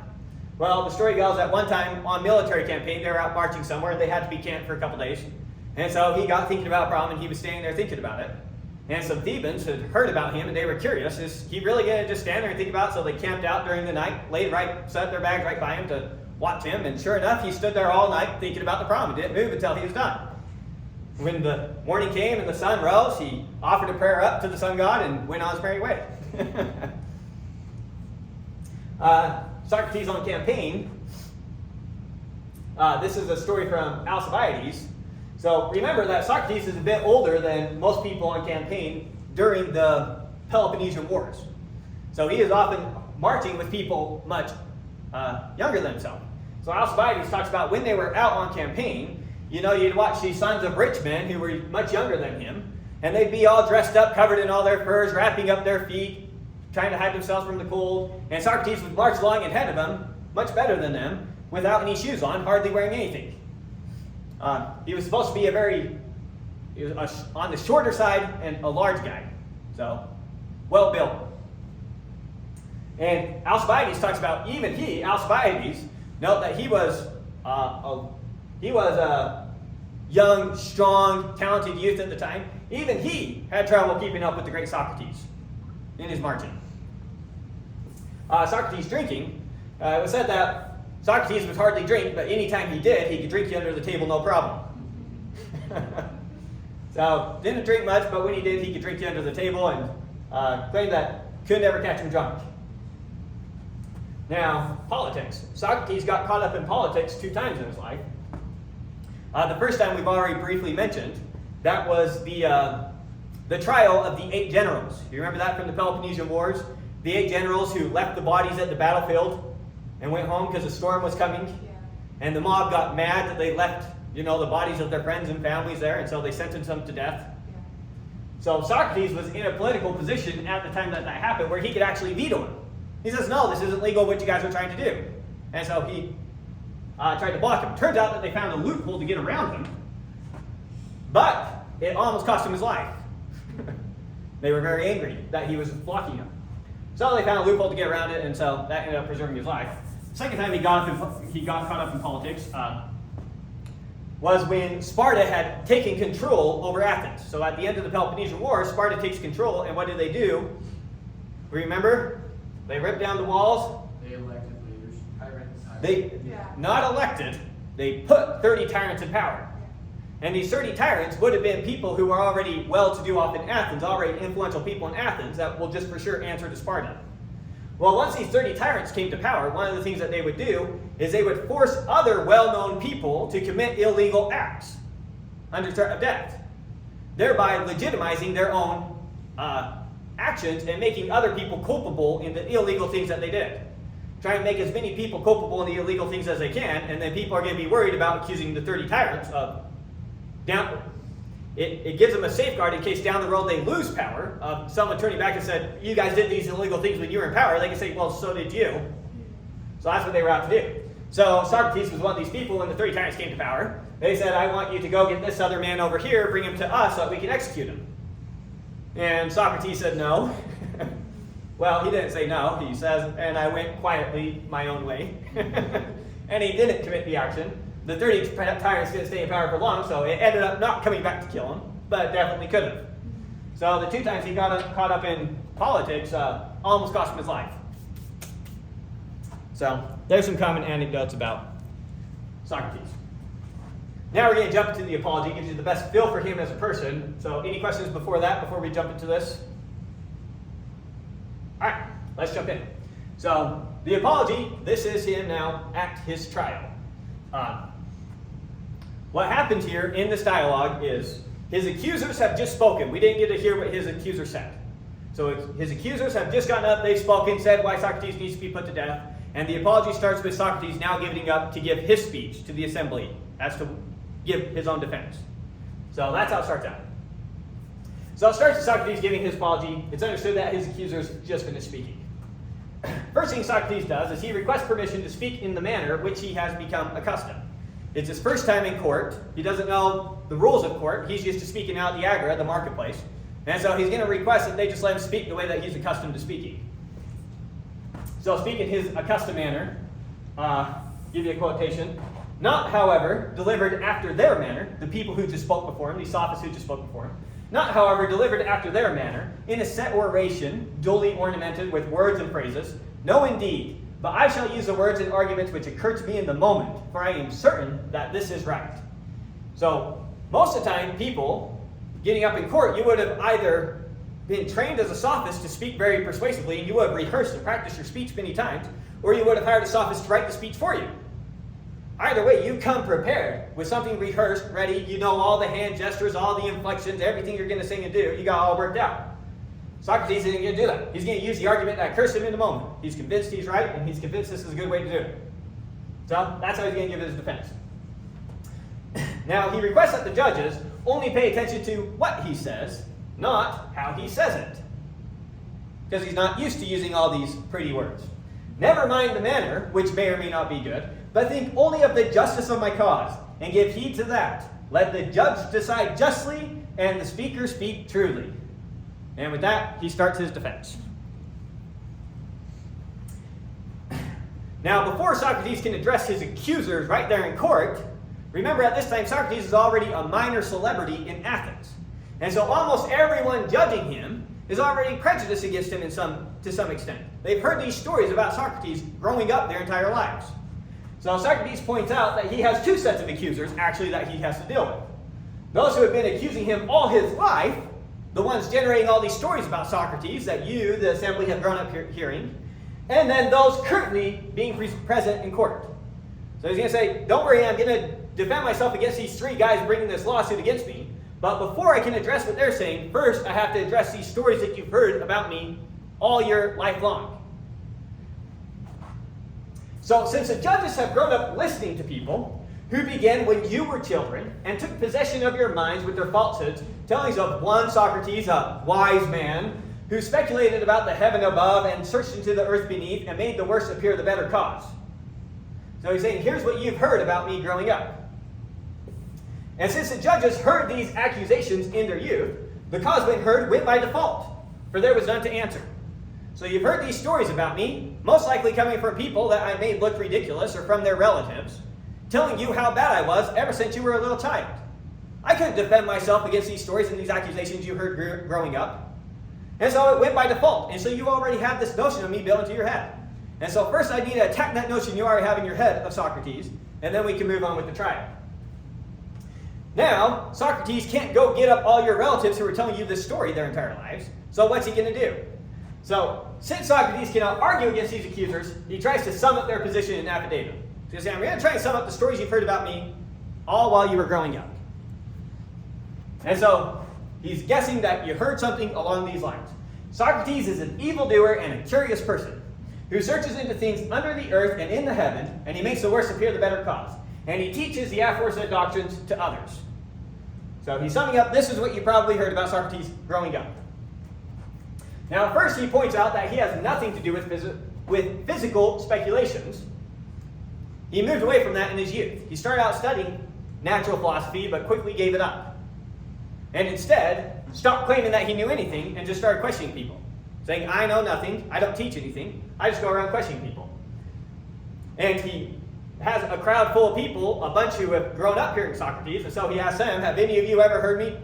Well, the story goes that one time on military campaign, they were out marching somewhere, and they had to be camped for a couple days. And so he got thinking about a problem, and he was standing there thinking about it. And some Thebans had heard about him, and they were curious. Is he really going to just stand there and think about it? So they camped out during the night, set their bags right by him to watch him. And sure enough, he stood there all night thinking about the problem. He didn't move until he was done. When the morning came and the sun rose, he offered a prayer up to the sun god and went on his merry way. Socrates on campaign. This is a story from Alcibiades. So remember that Socrates is a bit older than most people on campaign during the Peloponnesian Wars. So he is often marching with people much younger than himself. So Alcibiades talks about when they were out on campaign, you'd watch these sons of rich men who were much younger than him, and they'd be all dressed up, covered in all their furs, wrapping up their feet, trying to hide themselves from the cold. And Socrates would march along ahead of them, much better than them, without any shoes on, hardly wearing anything. He was supposed to be on the shorter side and a large guy, so well built. And Alcibiades talks about Alcibiades, note that he was a young, strong, talented youth at the time. Even he had trouble keeping up with the great Socrates in his marching. Socrates drinking. It was said that Socrates would hardly drink, but anytime he did, he could drink you under the table, no problem. So, didn't drink much, but when he did, he could drink you under the table, and claimed that could never catch him drunk. Now, politics. Socrates got caught up in politics 2 times in his life. The first time we've already briefly mentioned, that was the trial of the 8 generals. You remember that from the Peloponnesian Wars? The 8 generals who left the bodies at the battlefield and went home because a storm was coming. Yeah. And the mob got mad that they left, the bodies of their friends and families there, and so they sentenced them to death. Yeah. So Socrates was in a political position at the time that happened where he could actually veto it. He says, no, this isn't legal what you guys are trying to do. And so he tried to block him. Turns out that they found a loophole to get around him, but it almost cost him his life. They were very angry that he was blocking them. So they found a loophole to get around it, and so that ended up preserving his life. The second time he got caught up in politics was when Sparta had taken control over Athens. So at the end of the Peloponnesian War, Sparta takes control, and what do? Remember? They ripped down the walls. They elected leaders, tyrants. Not elected, they put 30 tyrants in power. And these 30 tyrants would have been people who were already well-to-do off in Athens, already influential people in Athens that will just for sure answer to Sparta. Well, once these 30 tyrants came to power, one of the things that they would do is they would force other well-known people to commit illegal acts under threat of death, thereby legitimizing their own actions and making other people culpable in the illegal things that they did. Try and make as many people culpable in the illegal things as they can, and then people are going to be worried about accusing the 30 tyrants of it gives them a safeguard in case down the road they lose power. Someone turning back and said, you guys did these illegal things when you were in power. They can say, well, so did you. So that's what they were out to do. So Socrates was one of these people when the 30 tyrants came to power. They said, I want you to go get this other man over here, bring him to us so that we can execute him. And Socrates said no. Well, he didn't say no. He says, and I went quietly my own way. And he didn't commit the action. The 30 tyrants didn't stay in power for long, so it ended up not coming back to kill him, but definitely could have. So the 2 times he got caught up in politics almost cost him his life. So there's some common anecdotes about Socrates. Now we're going to jump into the apology, gives you the best feel for him as a person. So any questions before we jump into this? All right, let's jump in. So the apology, this is him now at his trial. What happens here in this dialogue is his accusers have just spoken. We didn't get to hear what his accusers said. So his accusers have just gotten up, they've spoken, said why Socrates needs to be put to death, and the apology starts with Socrates now giving up to give his speech to the assembly as to give his own defense. So that's how it starts out. So it starts with Socrates giving his apology. It's understood that his accusers just finished speaking. First thing Socrates does is he requests permission to speak in the manner which he has become accustomed. It's his first time in court. He doesn't know the rules of court. He's used to speaking out in the agora, the marketplace. And so he's going to request that they just let him speak the way that he's accustomed to speaking. So speak in his accustomed manner, give you a quotation. Not, however, delivered after their manner, the people who just spoke before him, these sophists who just spoke before him. Not, however, delivered after their manner, in a set oration, duly ornamented with words and phrases. No, indeed, but I shall use the words and arguments which occur to me in the moment, for I am certain that this is right. So, most of the time, people getting up in court, you would have either been trained as a sophist to speak very persuasively, and you would have rehearsed and practiced your speech many times, or you would have hired a sophist to write the speech for you. Either way, you come prepared with something rehearsed, ready. You know all the hand gestures, all the inflections, everything you're going to sing and do. You got all worked out. Socrates isn't going to do that. He's going to use the argument that occurs to him in the moment. He's convinced he's right, and he's convinced this is a good way to do it. So that's how he's going to give his defense. Now, he requests that the judges only pay attention to what he says, not how he says it, because he's not used to using all these pretty words. Never mind the manner, which may or may not be good, but think only of the justice of my cause, and give heed to that. Let the judge decide justly, and the speaker speak truly. And with that, he starts his defense. Now, before Socrates can address his accusers right there in court, remember at this time Socrates is already a minor celebrity in Athens. And so almost everyone judging him is already prejudiced against him to some extent. They've heard these stories about Socrates growing up their entire lives. So Socrates points out that he has two sets of accusers, actually, that he has to deal with. Those who have been accusing him all his life, the ones generating all these stories about Socrates that you, the assembly, have grown up hearing, and then those currently being present in court. So he's going to say, don't worry, I'm going to defend myself against these three guys bringing this lawsuit against me, but before I can address what they're saying, first I have to address these stories that you've heard about me all your life long. So since the judges have grown up listening to people who began when you were children and took possession of your minds with their falsehoods, tellings of one Socrates, a wise man, who speculated about the heaven above and searched into the earth beneath and made the worse appear the better cause. So he's saying, here's what you've heard about me growing up. And since the judges heard these accusations in their youth, the cause when heard went by default, for there was none to answer. So you've heard these stories about me, most likely coming from people that I made look ridiculous or from their relatives, telling you how bad I was ever since you were a little child. I couldn't defend myself against these stories and these accusations you heard growing up. And so it went by default. And so you already have this notion of me built into your head. And so first I need to attack that notion you already have in your head of Socrates, and then we can move on with the trial. Now, Socrates can't go get up all your relatives who were telling you this story their entire lives. So what's he going to do? So, since Socrates cannot argue against these accusers, he tries to sum up their position in an affidavit. So he's saying, I'm going to try and sum up the stories you've heard about me all while you were growing up. And so, he's guessing that you heard something along these lines. Socrates is an evildoer and a curious person who searches into things under the earth and in the heaven, and he makes the worse appear the better cause. And he teaches the aforesaid doctrines to others. So he's summing up, this is what you probably heard about Socrates growing up. Now, first he points out that he has nothing to do with physical speculations. He moved away from that in his youth. He started out studying natural philosophy, but quickly gave it up. And instead, stopped claiming that he knew anything and just started questioning people. Saying, I know nothing, I don't teach anything, I just go around questioning people. And he has a crowd full of people, a bunch who have grown up hearing Socrates, and so he asks them, have any of you ever heard me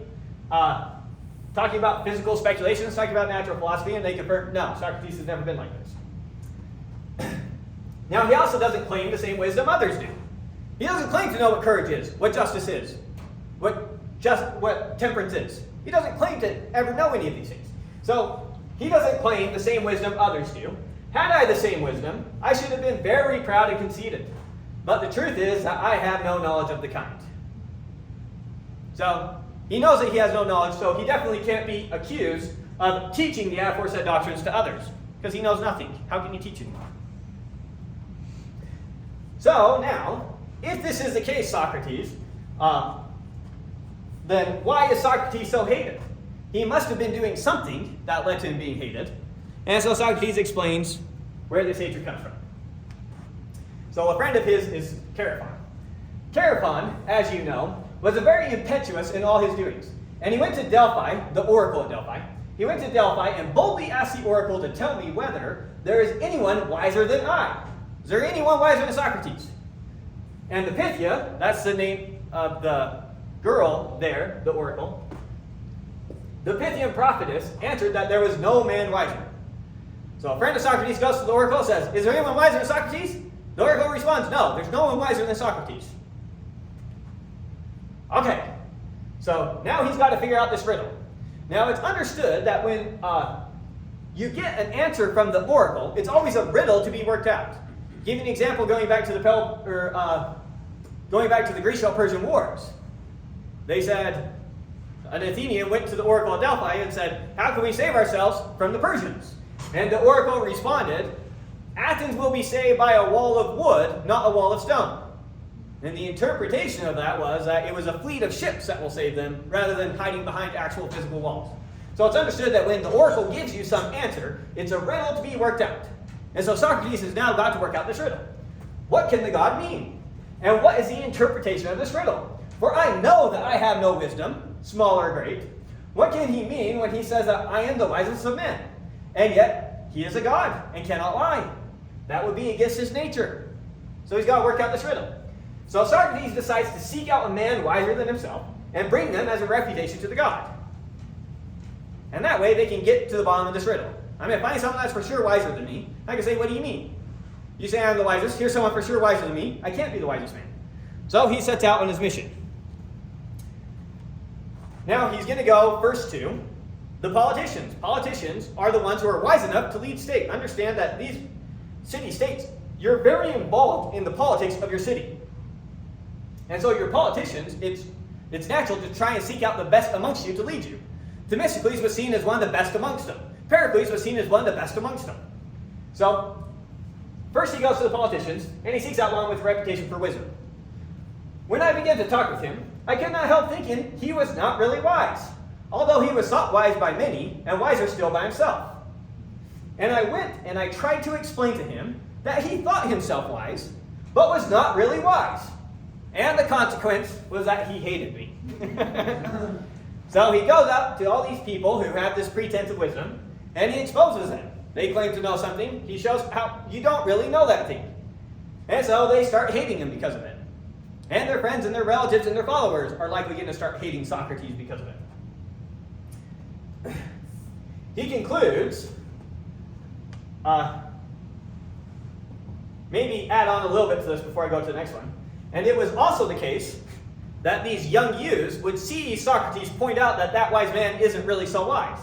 talking about physical speculations, talking about natural philosophy? And they confirm, no, Socrates has never been like this. Now, he also doesn't claim the same wisdom others do. He doesn't claim to know what courage is, what justice is, what temperance is. He doesn't claim to ever know any of these things. So, he doesn't claim the same wisdom others do. Had I the same wisdom, I should have been very proud and conceited. But the truth is that I have no knowledge of the kind. So, he knows that he has no knowledge, so he definitely can't be accused of teaching the aforesaid doctrines to others, because he knows nothing. How can he teach it? So, now, if this is the case, Socrates, then why is Socrates so hated? He must have been doing something that led to him being hated. And so Socrates explains where this hatred comes from. So a friend of his is Chaerephon. Chaerephon, as you know, was a very impetuous in all his doings. And he went to Delphi, the oracle at Delphi, He went to Delphi and boldly asked the oracle to tell me whether there is anyone wiser than I. Is there anyone wiser than Socrates? And the Pythia, that's the name of the girl there, the oracle, the Pythian prophetess answered that there was no man wiser. So a friend of Socrates goes to the oracle and says, is there anyone wiser than Socrates? The oracle responds, no, there's no one wiser than Socrates. Okay, so now he's got to figure out this riddle. Now it's understood that when you get an answer from the oracle, it's always a riddle to be worked out. Give you an example going back to the Grecian-Persian Wars. They said, an Athenian went to the oracle at Delphi and said, how can we save ourselves from the Persians? And the oracle responded, Athens will be saved by a wall of wood, not a wall of stone. And the interpretation of that was that it was a fleet of ships that will save them, rather than hiding behind actual physical walls. So it's understood that when the oracle gives you some answer, it's a riddle to be worked out. And so Socrates has now got to work out this riddle. What can the god mean? And what is the interpretation of this riddle? For I know that I have no wisdom, small or great. What can he mean when he says that I am the wisest of men? And yet, he is a god and cannot lie. That would be against his nature. So he's got to work out this riddle. So Socrates decides to seek out a man wiser than himself and bring them as a refutation to the god. And that way they can get to the bottom of this riddle. I mean, if I find someone that's for sure wiser than me, I can say, what do you mean? You say I'm the wisest. Here's someone for sure wiser than me. I can't be the wisest man. So he sets out on his mission. Now he's going to go first to the politicians. Politicians are the ones who are wise enough to lead state. Understand that these city-states, you're very involved in the politics of your city. And so your politicians, it's natural to try and seek out the best amongst you to lead you. Themistocles was seen as one of the best amongst them. Pericles was seen as one of the best amongst them. So, first he goes to the politicians, and he seeks out one with a reputation for wisdom. When I began to talk with him, I could not help thinking he was not really wise, although he was thought wise by many, and wiser still by himself. And I went and I tried to explain to him that he thought himself wise, but was not really wise. And the consequence was that he hated me. So he goes up to all these people who have this pretense of wisdom, and he exposes them. They claim to know something. He shows how you don't really know that thing. And so they start hating him because of it. And their friends and their relatives and their followers are likely going to start hating Socrates because of it. He concludes, maybe add on a little bit to this before I go to the next one. And it was also the case that these young youths would see Socrates point out that that wise man isn't really so wise.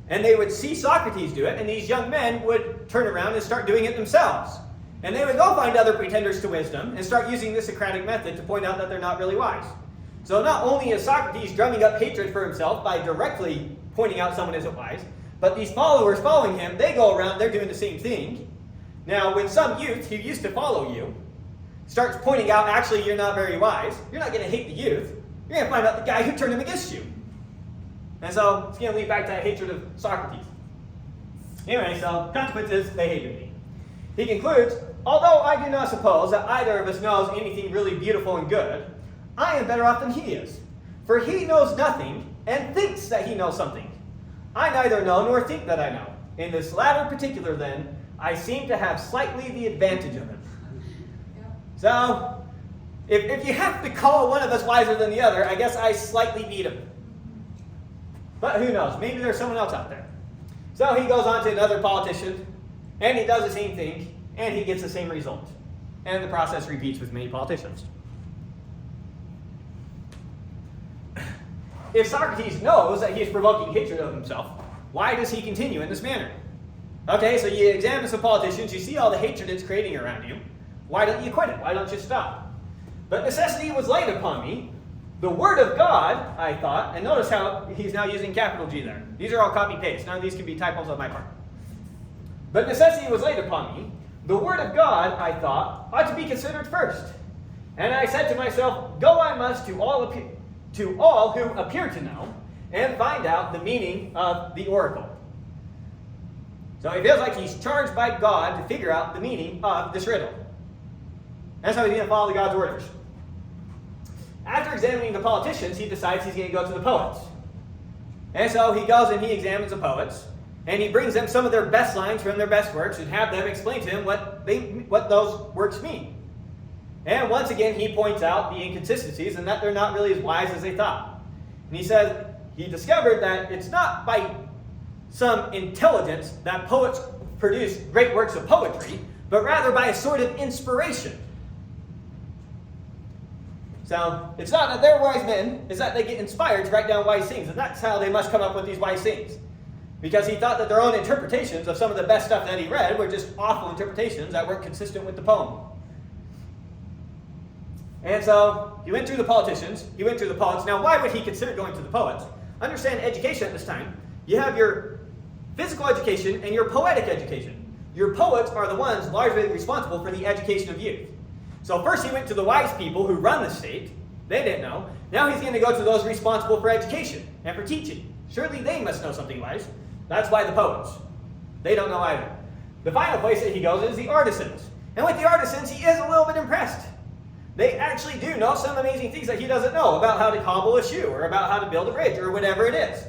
And they would see Socrates do it, and these young men would turn around and start doing it themselves. And they would go find other pretenders to wisdom and start using the Socratic method to point out that they're not really wise. So not only is Socrates drumming up hatred for himself by directly pointing out someone isn't wise, but these followers following him, they go around, they're doing the same thing. Now, when some youth who used to follow you starts pointing out, actually, you're not very wise, you're not going to hate the youth. You're going to find out the guy who turned him against you. And so it's going to lead back to that hatred of Socrates. Anyway, so consequences, they hated me. He concludes, although I do not suppose that either of us knows anything really beautiful and good, I am better off than he is. For he knows nothing and thinks that he knows something. I neither know nor think that I know. In this latter particular, then, I seem to have slightly the advantage of him. So, if you have to call one of us wiser than the other, I guess I slightly beat him. But who knows? Maybe there's someone else out there. So he goes on to another politician, and he does the same thing, and he gets the same result. And the process repeats with many politicians. If Socrates knows that he is provoking hatred of himself, why does he continue in this manner? Okay, so you examine some politicians, you see all the hatred it's creating around you. Why don't you quit it? Why don't you stop? But necessity was laid upon me. The word of God, I thought, and notice how he's now using capital G there. These are all copy-paste. None of these can be typos on my part. But necessity was laid upon me. The word of God, I thought, ought to be considered first. And I said to myself, go I must to all who appear to know, and find out the meaning of the oracle. So he feels like he's charged by God to figure out the meaning of this riddle. That's how he's going to follow the God's orders. After examining the politicians, he decides he's going to go to the poets. And so he goes and he examines the poets, and he brings them some of their best lines from their best works and have them explain to him what those works mean. And once again, he points out the inconsistencies and that they're not really as wise as they thought. And he says he discovered that it's not by some intelligence that poets produce great works of poetry, but rather by a sort of inspiration. So it's not that they're wise men, it's that they get inspired to write down wise things, and that's how they must come up with these wise things. Because he thought that their own interpretations of some of the best stuff that he read were just awful interpretations that weren't consistent with the poem. And so he went through the politicians, he went through the poets. Now, why would he consider going to the poets? Understand education at this time. You have your physical education and your poetic education. Your poets are the ones largely responsible for the education of youth. So first he went to the wise people who run the state. They didn't know. Now he's going to go to those responsible for education and for teaching. Surely they must know something wise. That's why the poets. They don't know either. The final place that he goes is the artisans. And with the artisans, he is a little bit impressed. They actually do know some amazing things that he doesn't know about how to cobble a shoe or about how to build a bridge or whatever it is.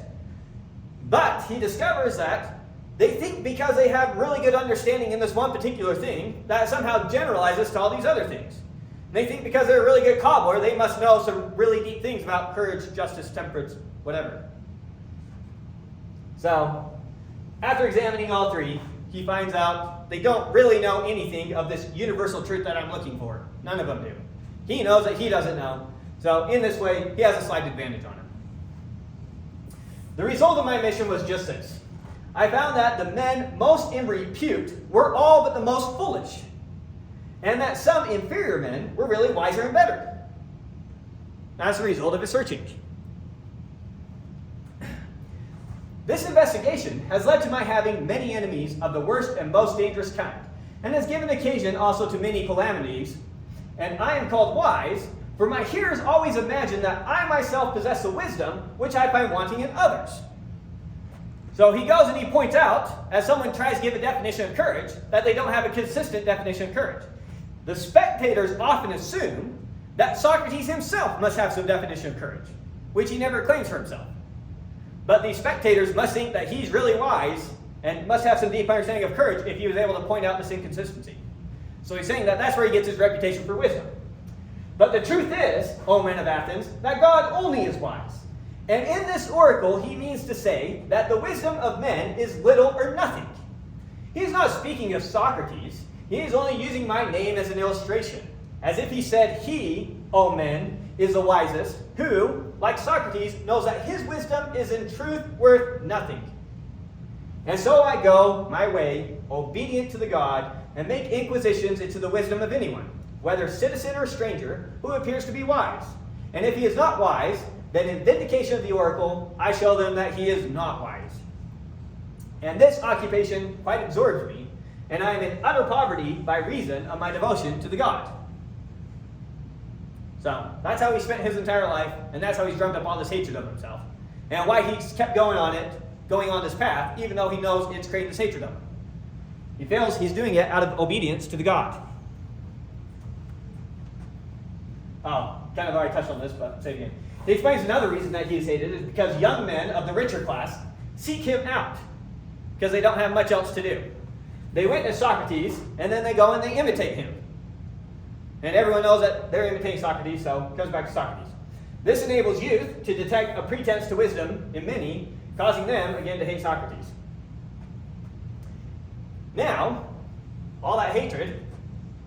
But he discovers that they think because they have really good understanding in this one particular thing, that somehow generalizes to all these other things. And they think because they're a really good cobbler, they must know some really deep things about courage, justice, temperance, whatever. So, after examining all three, he finds out they don't really know anything of this universal truth that I'm looking for. None of them do. He knows that he doesn't know. So, in this way, he has a slight advantage on him. The result of my mission was just this. I found that the men most in repute were all but the most foolish, and that some inferior men were really wiser and better. As a result of his searching. This investigation has led to my having many enemies of the worst and most dangerous kind, and has given occasion also to many calamities. And I am called wise, for my hearers always imagine that I myself possess the wisdom which I find wanting in others. So he goes and he points out, as someone tries to give a definition of courage, that they don't have a consistent definition of courage. The spectators often assume that Socrates himself must have some definition of courage, which he never claims for himself. But the spectators must think that he's really wise and must have some deep understanding of courage if he was able to point out this inconsistency. So he's saying that that's where he gets his reputation for wisdom. But the truth is, O men of Athens, that God only is wise. And in this oracle, he means to say that the wisdom of men is little or nothing. He is not speaking of Socrates. He is only using my name as an illustration, as if he said he, O men, is the wisest, who, like Socrates, knows that his wisdom is in truth worth nothing. And so I go my way, obedient to the God, and make inquisitions into the wisdom of anyone, whether citizen or stranger, who appears to be wise. And if he is not wise, then in vindication of the oracle, I show them that he is not wise. And this occupation quite absorbs me, and I am in utter poverty by reason of my devotion to the God. So, that's how he spent his entire life, and that's how he's drummed up all this hatred of himself. And why he's kept going on this path, even though he knows it's creating this hatred of him. He feels he's doing it out of obedience to the God. Oh, kind of already touched on this, but say it again. He explains another reason that he is hated is because young men of the richer class seek him out because they don't have much else to do. They witness Socrates, and then they go and they imitate him. And everyone knows that they're imitating Socrates, so it comes back to Socrates. This enables youth to detect a pretense to wisdom in many, causing them, again, to hate Socrates. Now, all that hatred,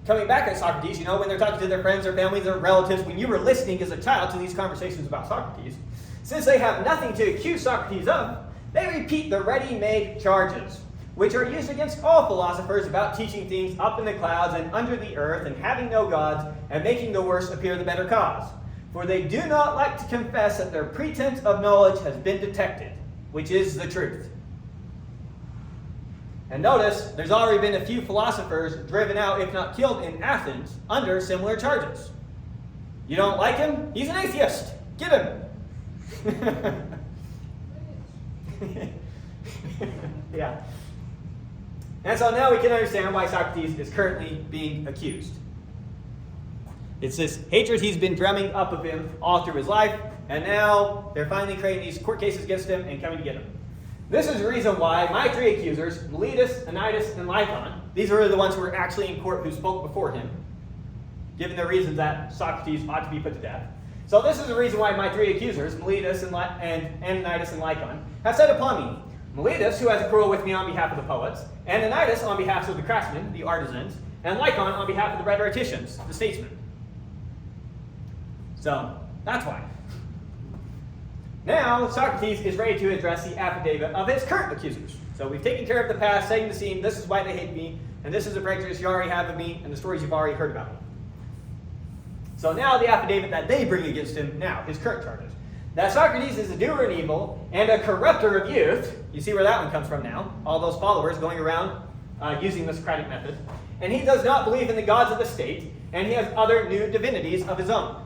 coming back at Socrates, when they're talking to their friends, their families, their relatives, when you were listening as a child to these conversations about Socrates, since they have nothing to accuse Socrates of, they repeat the ready-made charges, which are used against all philosophers about teaching things up in the clouds and under the earth and having no gods and making the worse appear the better cause. For they do not like to confess that their pretense of knowledge has been detected, which is the truth. And notice, there's already been a few philosophers driven out, if not killed, in Athens under similar charges. You don't like him? He's an atheist. Get him. Yeah. And so now we can understand why Socrates is currently being accused. It's this hatred he's been drumming up of him all through his life, and now they're finally creating these court cases against him and coming to get him. This is the reason why my three accusers, Miletus, Anytus, and Lycon, these were the ones who were actually in court who spoke before him, given the reasons that Socrates ought to be put to death. So this is the reason why my three accusers, Miletus and Anytus and Lycon, have set upon me. Miletus, who has a quarrel with me on behalf of the poets, and Anytus on behalf of the craftsmen, the artisans, and Lycon on behalf of the rhetoricians, the statesmen. So, that's why. Now, Socrates is ready to address the affidavit of his current accusers. So we've taken care of the past, setting the scene, this is why they hate me, and this is the prejudice you already have of me, and the stories you've already heard about me. So now the affidavit that they bring against him now, his current charges. That Socrates is a doer in evil and a corrupter of youth. You see where that one comes from now. All those followers going around using the Socratic method. And he does not believe in the gods of the state, and he has other new divinities of his own.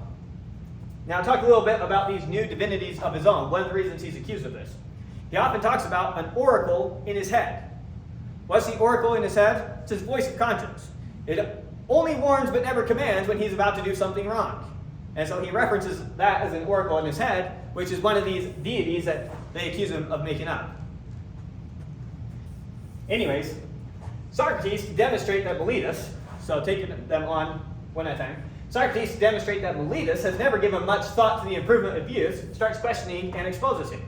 Now talk a little bit about these new divinities of his own. One of the reasons he's accused of this. He often talks about an oracle in his head. What's the oracle in his head? It's his voice of conscience. It only warns but never commands when he's about to do something wrong. And so he references that as an oracle in his head, which is one of these deities that they accuse him of making up. Anyways, Socrates to demonstrate that Miletus, so taking them on one at a time, Socrates to demonstrate that Miletus has never given much thought to the improvement of youth, starts questioning and exposes him.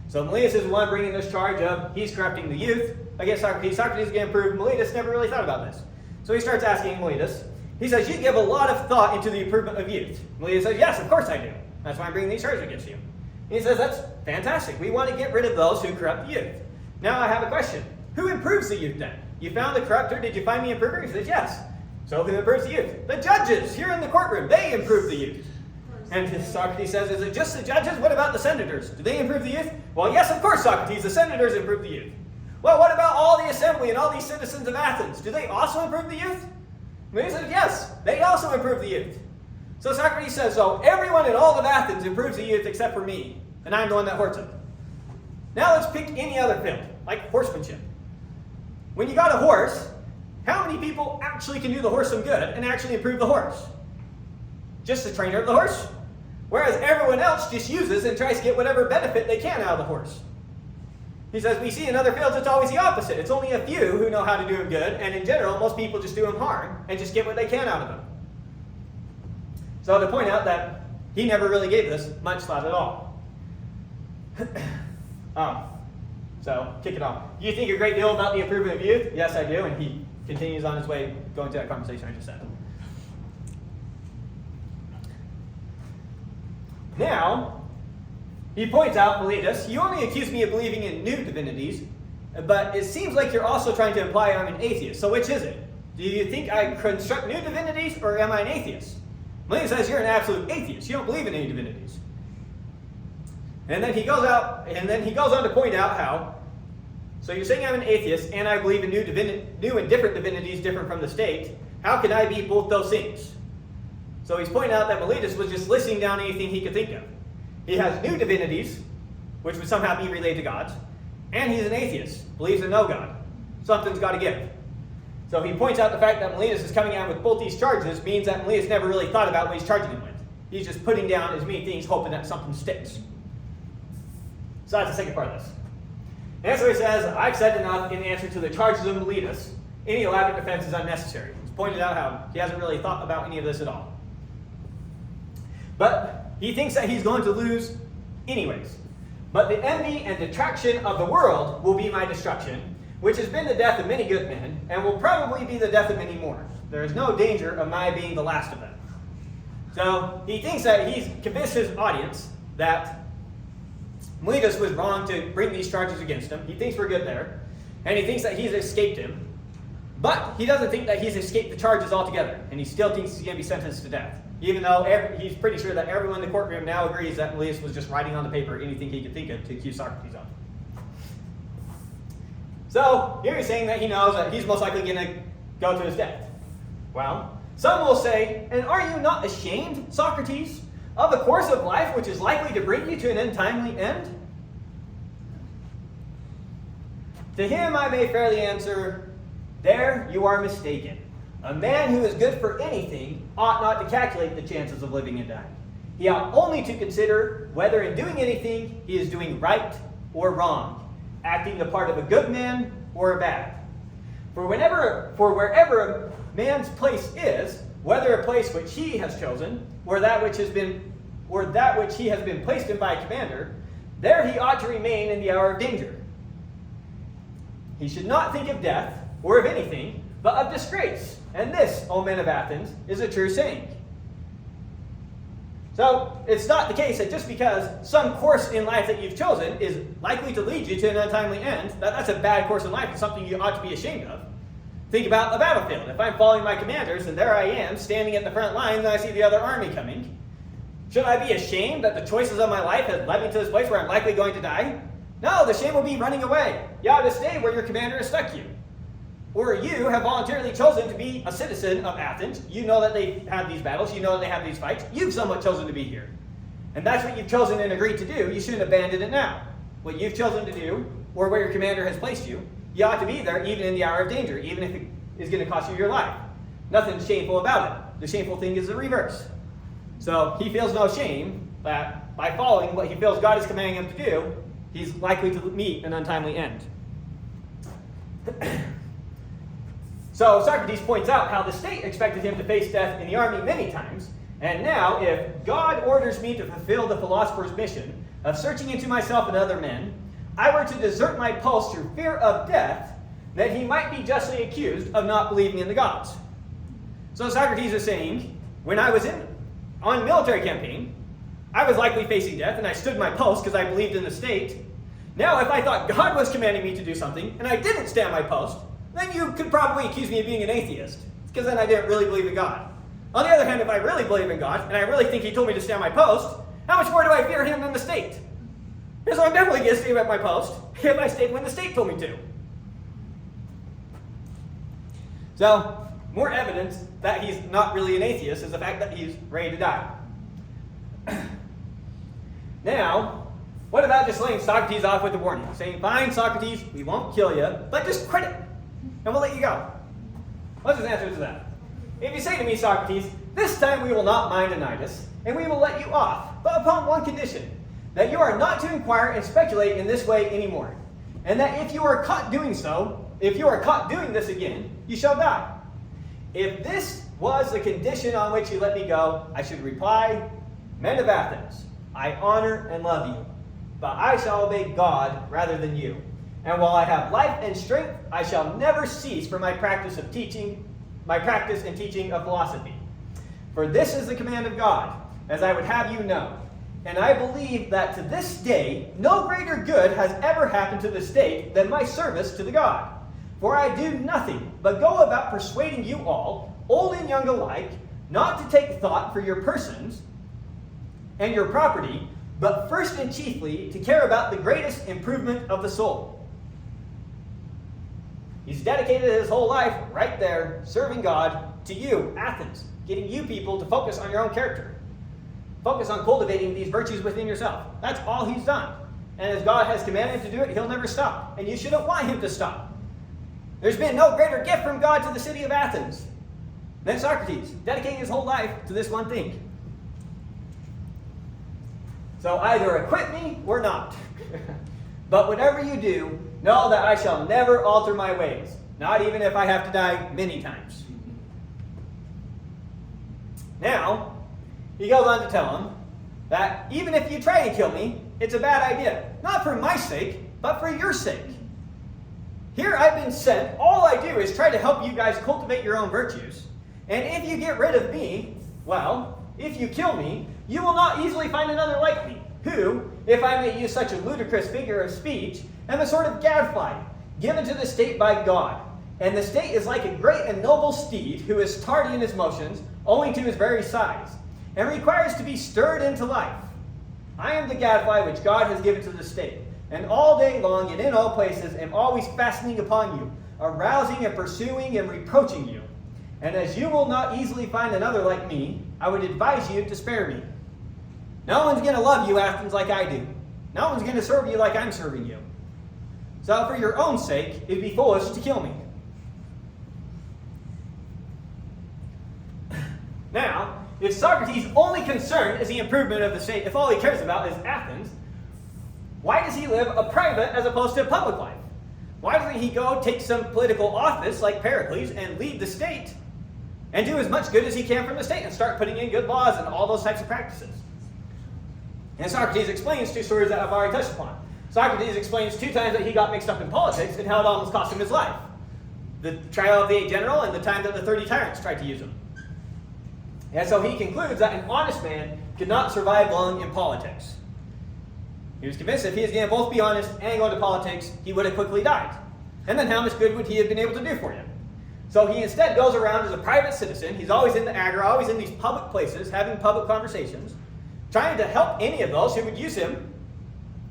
So Miletus is the one bringing this charge of he's corrupting the youth against Socrates. Socrates is going to prove Miletus never really thought about this. So he starts asking Miletus. He says, you give a lot of thought into the improvement of youth. Miletus says, yes, of course I do. That's why I'm bringing these charges against you. And he says, that's fantastic. We want to get rid of those who corrupt the youth. Now I have a question. Who improves the youth then? You found the corrupter. Did you find the improver? He says, yes. So who improves the youth? The judges here in the courtroom. They improve the youth. And Socrates says, is it just the judges? What about the senators? Do they improve the youth? Well, yes, of course, Socrates. The senators improve the youth. Well, what about all the assembly and all these citizens of Athens? Do they also improve the youth? And he says, yes, they also improve the youth. So Socrates says, so everyone in all of Athens improves the youth except for me, and I'm the one that hurts them. Now let's pick any other field, like horsemanship. When you got a horse, how many people actually can do the horse some good and actually improve the horse? Just the trainer of the horse. Whereas everyone else just uses and tries to get whatever benefit they can out of the horse. He says, we see in other fields it's always the opposite. It's only a few who know how to do him good, and in general, most people just do him harm and just get what they can out of him. So to point out that he never really gave this much thought at all. So, kick it off. Do you think a great deal about the improvement of youth? Yes, I do, and he continues on his way going to that conversation I just said. Now, he points out, Miletus, you only accuse me of believing in new divinities, but it seems like you're also trying to imply I'm an atheist. So which is it? Do you think I construct new divinities, or am I an atheist? Miletus says you're an absolute atheist. You don't believe in any divinities. And then he goes on to point out how, so you're saying I'm an atheist, and I believe in new and different divinities different from the state. How can I be both those things? So he's pointing out that Miletus was just listing down anything he could think of. He has new divinities, which would somehow be related to gods, and he's an atheist, believes in no God. Something's got to give. So he points out the fact that Miletus is coming out with both these charges means that Miletus never really thought about what he's charging him with. He's just putting down as many things, hoping that something sticks. So that's the second part of this. And so he says, I've said enough in answer to the charges of Miletus. Any elaborate defense is unnecessary. He's pointed out how he hasn't really thought about any of this at all. But he thinks that he's going to lose anyways. But the envy and detraction of the world will be my destruction, which has been the death of many good men, and will probably be the death of many more. There is no danger of my being the last of them. So he thinks that he's convinced his audience that Miletus was wrong to bring these charges against him. He thinks we're good there. And he thinks that he's escaped him. But he doesn't think that he's escaped the charges altogether. And he still thinks he's going to be sentenced to death. Even though he's pretty sure that everyone in the courtroom now agrees that Miletus was just writing on the paper anything he could think of to accuse Socrates of. So here he's saying that he knows that he's most likely going to go to his death. Well, some will say, and are you not ashamed, Socrates, of the course of life which is likely to bring you to an untimely end? To him I may fairly answer, there you are mistaken. A man who is good for anything ought not to calculate the chances of living and dying. He ought only to consider whether in doing anything he is doing right or wrong, acting the part of a good man or a bad. For wherever a man's place is, whether a place which he has chosen, or that which he has been placed in by a commander, there he ought to remain in the hour of danger. He should not think of death, or of anything, but of disgrace. And this, O men of Athens, is a true saying. So, it's not the case that just because some course in life that you've chosen is likely to lead you to an untimely end, that's a bad course in life and something you ought to be ashamed of. Think about a battlefield. If I'm following my commanders and there I am standing at the front lines and I see the other army coming, should I be ashamed that the choices of my life have led me to this place where I'm likely going to die? No, the shame will be running away. You ought to stay where your commander has stuck you. Or you have voluntarily chosen to be a citizen of Athens. You know that they have these battles. You know that they have these fights. You've somewhat chosen to be here. And that's what you've chosen and agreed to do. You shouldn't abandon it now. What you've chosen to do, or where your commander has placed you, you ought to be there even in the hour of danger, even if it is going to cost you your life. Nothing shameful about it. The shameful thing is the reverse. So he feels no shame that by following what he feels God is commanding him to do, he's likely to meet an untimely end. So Socrates points out how the state expected him to face death in the army many times, and now if God orders me to fulfill the philosopher's mission of searching into myself and other men, I were to desert my post through fear of death, that he might be justly accused of not believing in the gods. So Socrates is saying, when I was on military campaign, I was likely facing death, and I stood my post because I believed in the state. Now, if I thought God was commanding me to do something, and I didn't stand my post, then you could probably accuse me of being an atheist, because then I didn't really believe in God. On the other hand, if I really believe in God, and I really think he told me to stand my post, how much more do I fear him than the state? And so I'm definitely going to stay at my post if I stayed when the state told me to. So, more evidence that he's not really an atheist is the fact that he's ready to die. Now, what about just letting Socrates off with a warning? Saying, fine, Socrates, we won't kill you, but just quit it, and we'll let you go. What's his answer to that? If you say to me, Socrates, this time we will not mind Anecdotes, and we will let you off, but upon one condition, that you are not to inquire and speculate in this way anymore, and that if you are caught doing this again, you shall die. If this was the condition on which you let me go, I should reply, men of Athens, I honor and love you, but I shall obey God rather than you. And while I have life and strength, I shall never cease from my practice and teaching of philosophy. For this is the command of God, as I would have you know. And I believe that to this day, no greater good has ever happened to the state than my service to the God. For I do nothing but go about persuading you all, old and young alike, not to take thought for your persons and your property, but first and chiefly to care about the greatest improvement of the soul. He's dedicated his whole life right there, serving God to you, Athens, getting you people to focus on your own character. Focus on cultivating these virtues within yourself. That's all he's done. And as God has commanded him to do it, he'll never stop. And you shouldn't want him to stop. There's been no greater gift from God to the city of Athens than Socrates, dedicating his whole life to this one thing. So either acquit me or not. But whatever you do, know that I shall never alter my ways, not even if I have to die many times. Now, he goes on to tell him that even if you try to kill me, it's a bad idea. Not for my sake, but for your sake. Here I've been sent. All I do is try to help you guys cultivate your own virtues. And if you get rid of me, well, if you kill me, you will not easily find another like me, who, if I may use such a ludicrous figure of speech, am a sort of gadfly, given to the state by God. And the state is like a great and noble steed, who is tardy in his motions, owing to his very size, and requires to be stirred into life. I am the gadfly which God has given to the state, and all day long and in all places am always fastening upon you, arousing and pursuing and reproaching you. And as you will not easily find another like me, I would advise you to spare me. No one's going to love you, Athens, like I do. No one's going to serve you like I'm serving you. So for your own sake, it'd be foolish to kill me. Now, if Socrates' only concern is the improvement of the state, if all he cares about is Athens, why does he live a private as opposed to a public life? Why doesn't he go take some political office like Pericles and lead the state and do as much good as he can from the state and start putting in good laws and all those types of practices? And Socrates explains two stories that I've already touched upon. Socrates explains 2 times that he got mixed up in politics and how it almost cost him his life. The trial of the 8 general and the time that the 30 tyrants tried to use him. And so he concludes that an honest man could not survive long in politics. He was convinced that if he was going to both be honest and go into politics, he would have quickly died. And then how much good would he have been able to do for him? So he instead goes around as a private citizen. He's always in the agora, always in these public places, having public conversations, trying to help any of those who would use him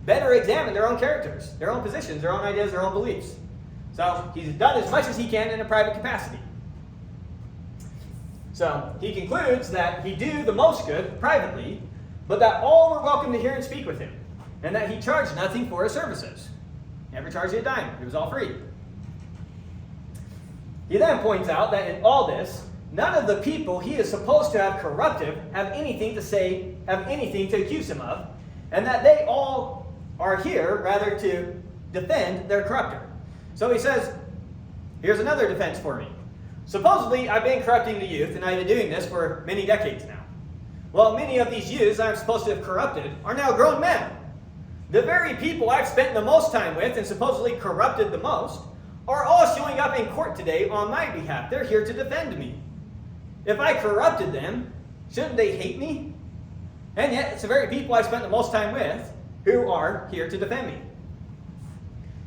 better examine their own characters, their own positions, their own ideas, their own beliefs. So he's done as much as he can in a private capacity. So he concludes that he do the most good privately, but that all were welcome to hear and speak with him, and that he charged nothing for his services. Never charged a dime. It was all free. He then points out that in all this, none of the people he is supposed to have corrupted have anything to say, have anything to accuse him of, and that they all are here rather to defend their corrupter. So he says, here's another defense for me. Supposedly, I've been corrupting the youth, and I've been doing this for many decades now. Well, many of these youths I'm supposed to have corrupted are now grown men. The very people I've spent the most time with and supposedly corrupted the most are all showing up in court today on my behalf. They're here to defend me. If I corrupted them, shouldn't they hate me? And yet, it's the very people I spent the most time with who are here to defend me.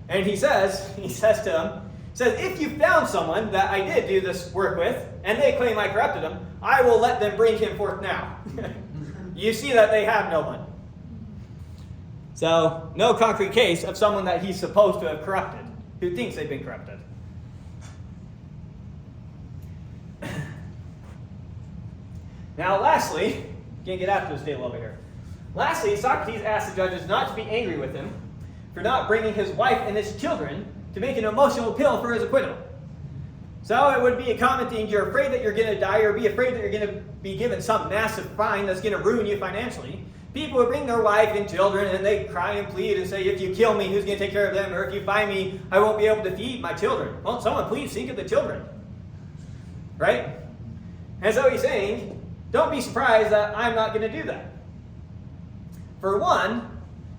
And he says to them, if you found someone that I did do this work with, and they claim I corrupted them, I will let them bring him forth now. You see that they have no one. So, no concrete case of someone that he's supposed to have corrupted, who thinks they've been corrupted. Now, lastly, can't get after this table over here. Lastly, Socrates asks the judges not to be angry with him for not bringing his wife and his children to make an emotional appeal for his acquittal. So it would be a common thing, you're afraid that you're going to die or be afraid that you're going to be given some massive fine that's going to ruin you financially. People would bring their wife and children and they cry and plead and say, if you kill me, who's going to take care of them? Or if you find me, I won't be able to feed my children. Won't someone please think of the children? Right? And so he's saying, don't be surprised that I'm not going to do that. For one,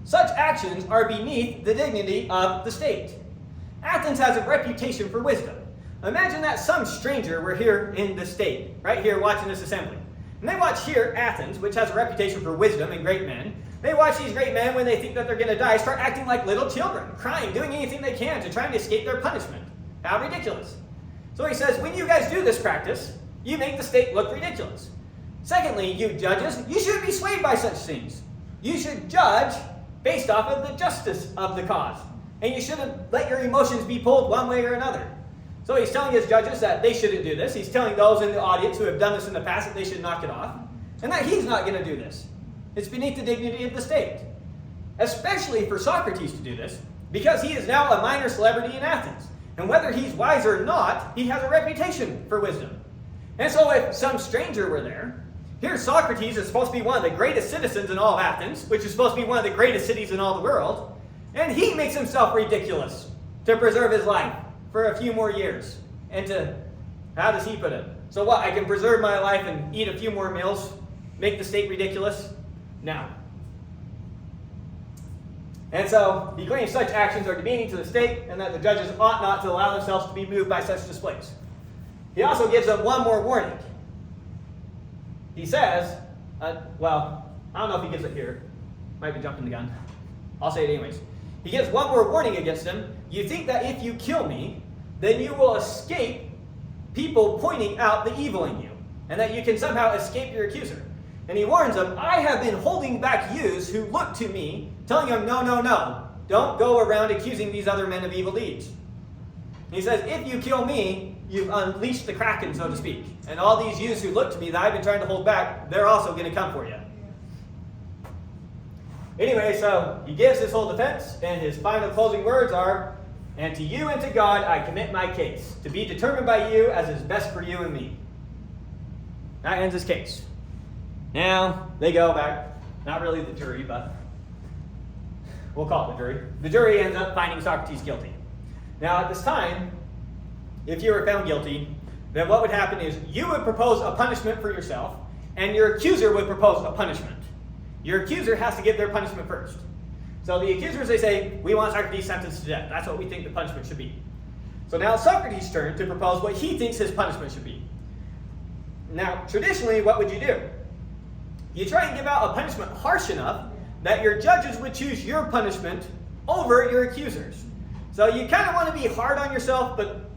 such actions are beneath the dignity of the state. Athens has a reputation for wisdom. Imagine that some stranger were here in the state, right here watching this assembly. And they watch here Athens, which has a reputation for wisdom and great men. They watch these great men when they think that they're going to die start acting like little children, crying, doing anything they can to try and escape their punishment. How ridiculous. So he says, when you guys do this practice, you make the state look ridiculous. Secondly, you judges, you shouldn't be swayed by such things. You should judge based off of the justice of the cause. And you shouldn't let your emotions be pulled one way or another. So he's telling his judges that they shouldn't do this. He's telling those in the audience who have done this in the past that they should knock it off. And that he's not going to do this. It's beneath the dignity of the state. Especially for Socrates to do this, because he is now a minor celebrity in Athens. And whether he's wise or not, he has a reputation for wisdom. And so if some stranger were there, here Socrates is supposed to be one of the greatest citizens in all of Athens, which is supposed to be one of the greatest cities in all the world, and he makes himself ridiculous to preserve his life for a few more years. And how does he put it? So what, I can preserve my life and eat a few more meals, make the state ridiculous? No. And so he claims such actions are demeaning to the state and that the judges ought not to allow themselves to be moved by such displays. He also gives them one more warning. He says, well, I don't know if he gives it here. Might be jumping the gun. I'll say it anyways. He gives one more warning against them. You think that if you kill me, then you will escape people pointing out the evil in you, and that you can somehow escape your accuser. And he warns them, I have been holding back youths who look to me, telling them, no, no, no, don't go around accusing these other men of evil deeds. And he says, if you kill me, you've unleashed the Kraken, so to speak. And all these youths who look to me that I've been trying to hold back, they're also going to come for you. Anyway, so he gives his whole defense, and his final closing words are, and to you and to God I commit my case, to be determined by you as is best for you and me. That ends his case. Now, they go back, not really the jury, but we'll call it the jury. The jury ends up finding Socrates guilty. Now, at this time, if you were found guilty, then what would happen is you would propose a punishment for yourself, and your accuser would propose a punishment. Your accuser has to give their punishment first. So the accusers, they say, we want Socrates sentenced to death. That's what we think the punishment should be. So now it's Socrates' turn to propose what he thinks his punishment should be. Now, traditionally, what would you do? You try and give out a punishment harsh enough that your judges would choose your punishment over your accusers. So you kind of want to be hard on yourself, but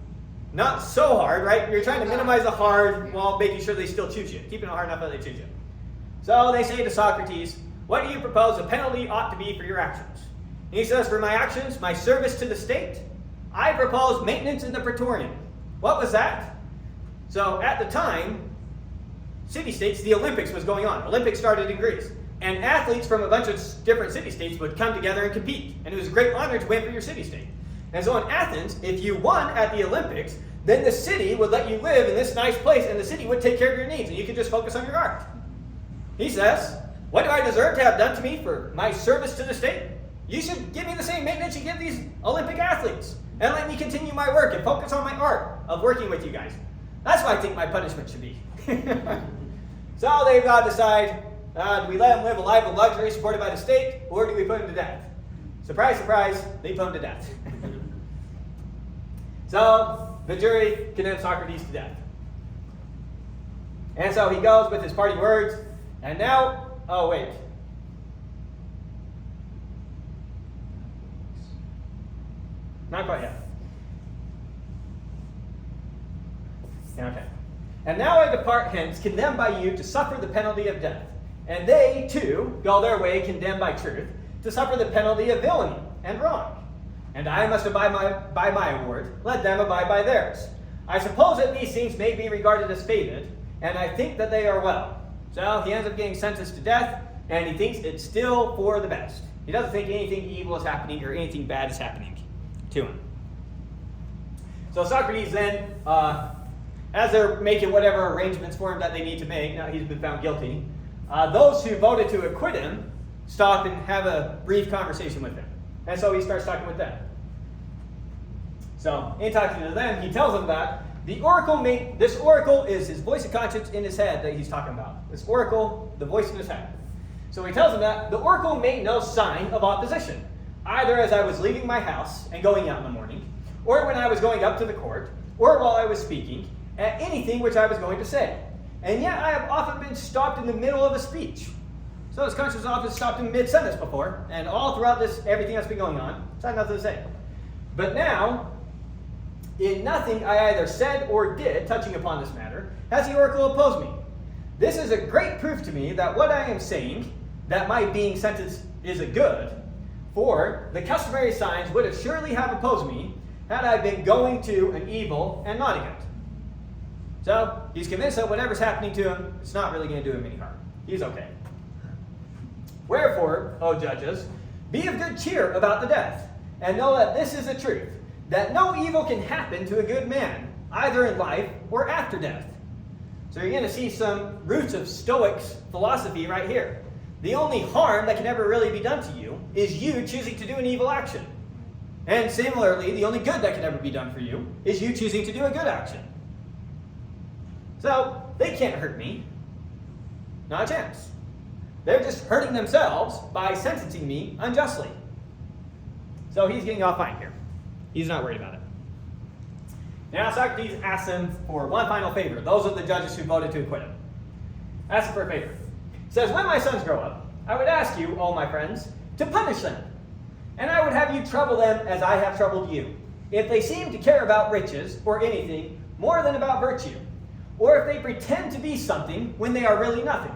not so hard, right? You're trying to minimize the hard while making sure they still choose you, keeping it hard enough that they choose you. So they say to Socrates, what do you propose the penalty ought to be for your actions? And he says, for my actions, my service to the state, I propose maintenance in the Praetorium. What was that? So at the time, city-states, the Olympics was going on. Olympics started in Greece. And athletes from a bunch of different city-states would come together and compete. And it was a great honor to win for your city-state. And so in Athens, if you won at the Olympics, then the city would let you live in this nice place, and the city would take care of your needs, and you could just focus on your art. He says, what do I deserve to have done to me for my service to the state? You should give me the same maintenance you give these Olympic athletes, and let me continue my work and focus on my art of working with you guys. That's what I think my punishment should be. So they've got to decide, do we let him live a life of luxury supported by the state, or do we put him to death? Surprise, surprise, they put him to death. So the jury condemns Socrates to death. And so he goes with his parting words, and now, oh wait. Not quite yet. Okay. And now I depart hence, condemned by you to suffer the penalty of death. And they, too, go their way, condemned by truth, to suffer the penalty of villainy and wrong. And I must abide by my award, let them abide by theirs. I suppose that these things may be regarded as fated, and I think that they are well. So he ends up getting sentenced to death, and he thinks it's still for the best. He doesn't think anything evil is happening or anything bad is happening to him. So Socrates then, as they're making whatever arrangements for him that they need to make, now he's been found guilty, those who voted to acquit him stop and have a brief conversation with him. And so he starts talking with them. So in talking to them, he tells them that this oracle is his voice of conscience in his head that he's talking about. This oracle, the voice in his head. So he tells them that the oracle made no sign of opposition, either as I was leaving my house and going out in the morning, or when I was going up to the court, or while I was speaking, at anything which I was going to say. And yet I have often been stopped in the middle of a speech. So his conscience often stopped him mid-sentence before, and all throughout this, everything that's been going on, so I had nothing to say. But now, in nothing I either said or did touching upon this matter, has the oracle opposed me. This is a great proof to me that what I am saying, that my being sentenced is a good, for the customary signs would assuredly have opposed me, had I been going to an evil and not a good. So, he's convinced that whatever's happening to him, it's not really going to do him any harm. He's okay. Wherefore, O judges, be of good cheer about the death, and know that this is the truth, that no evil can happen to a good man, either in life or after death. So you're going to see some roots of Stoics philosophy right here. The only harm that can ever really be done to you is you choosing to do an evil action. And similarly, the only good that can ever be done for you is you choosing to do a good action. So, they can't hurt me. Not a chance. They're just hurting themselves by sentencing me unjustly. So he's getting off fine here. He's not worried about it. Now Socrates asks them for one final favor. Those are the judges who voted to acquit him. Asks them for a favor. He says, when my sons grow up, I would ask you, O my friends, to punish them. And I would have you trouble them as I have troubled you, if they seem to care about riches or anything more than about virtue, or if they pretend to be something when they are really nothing.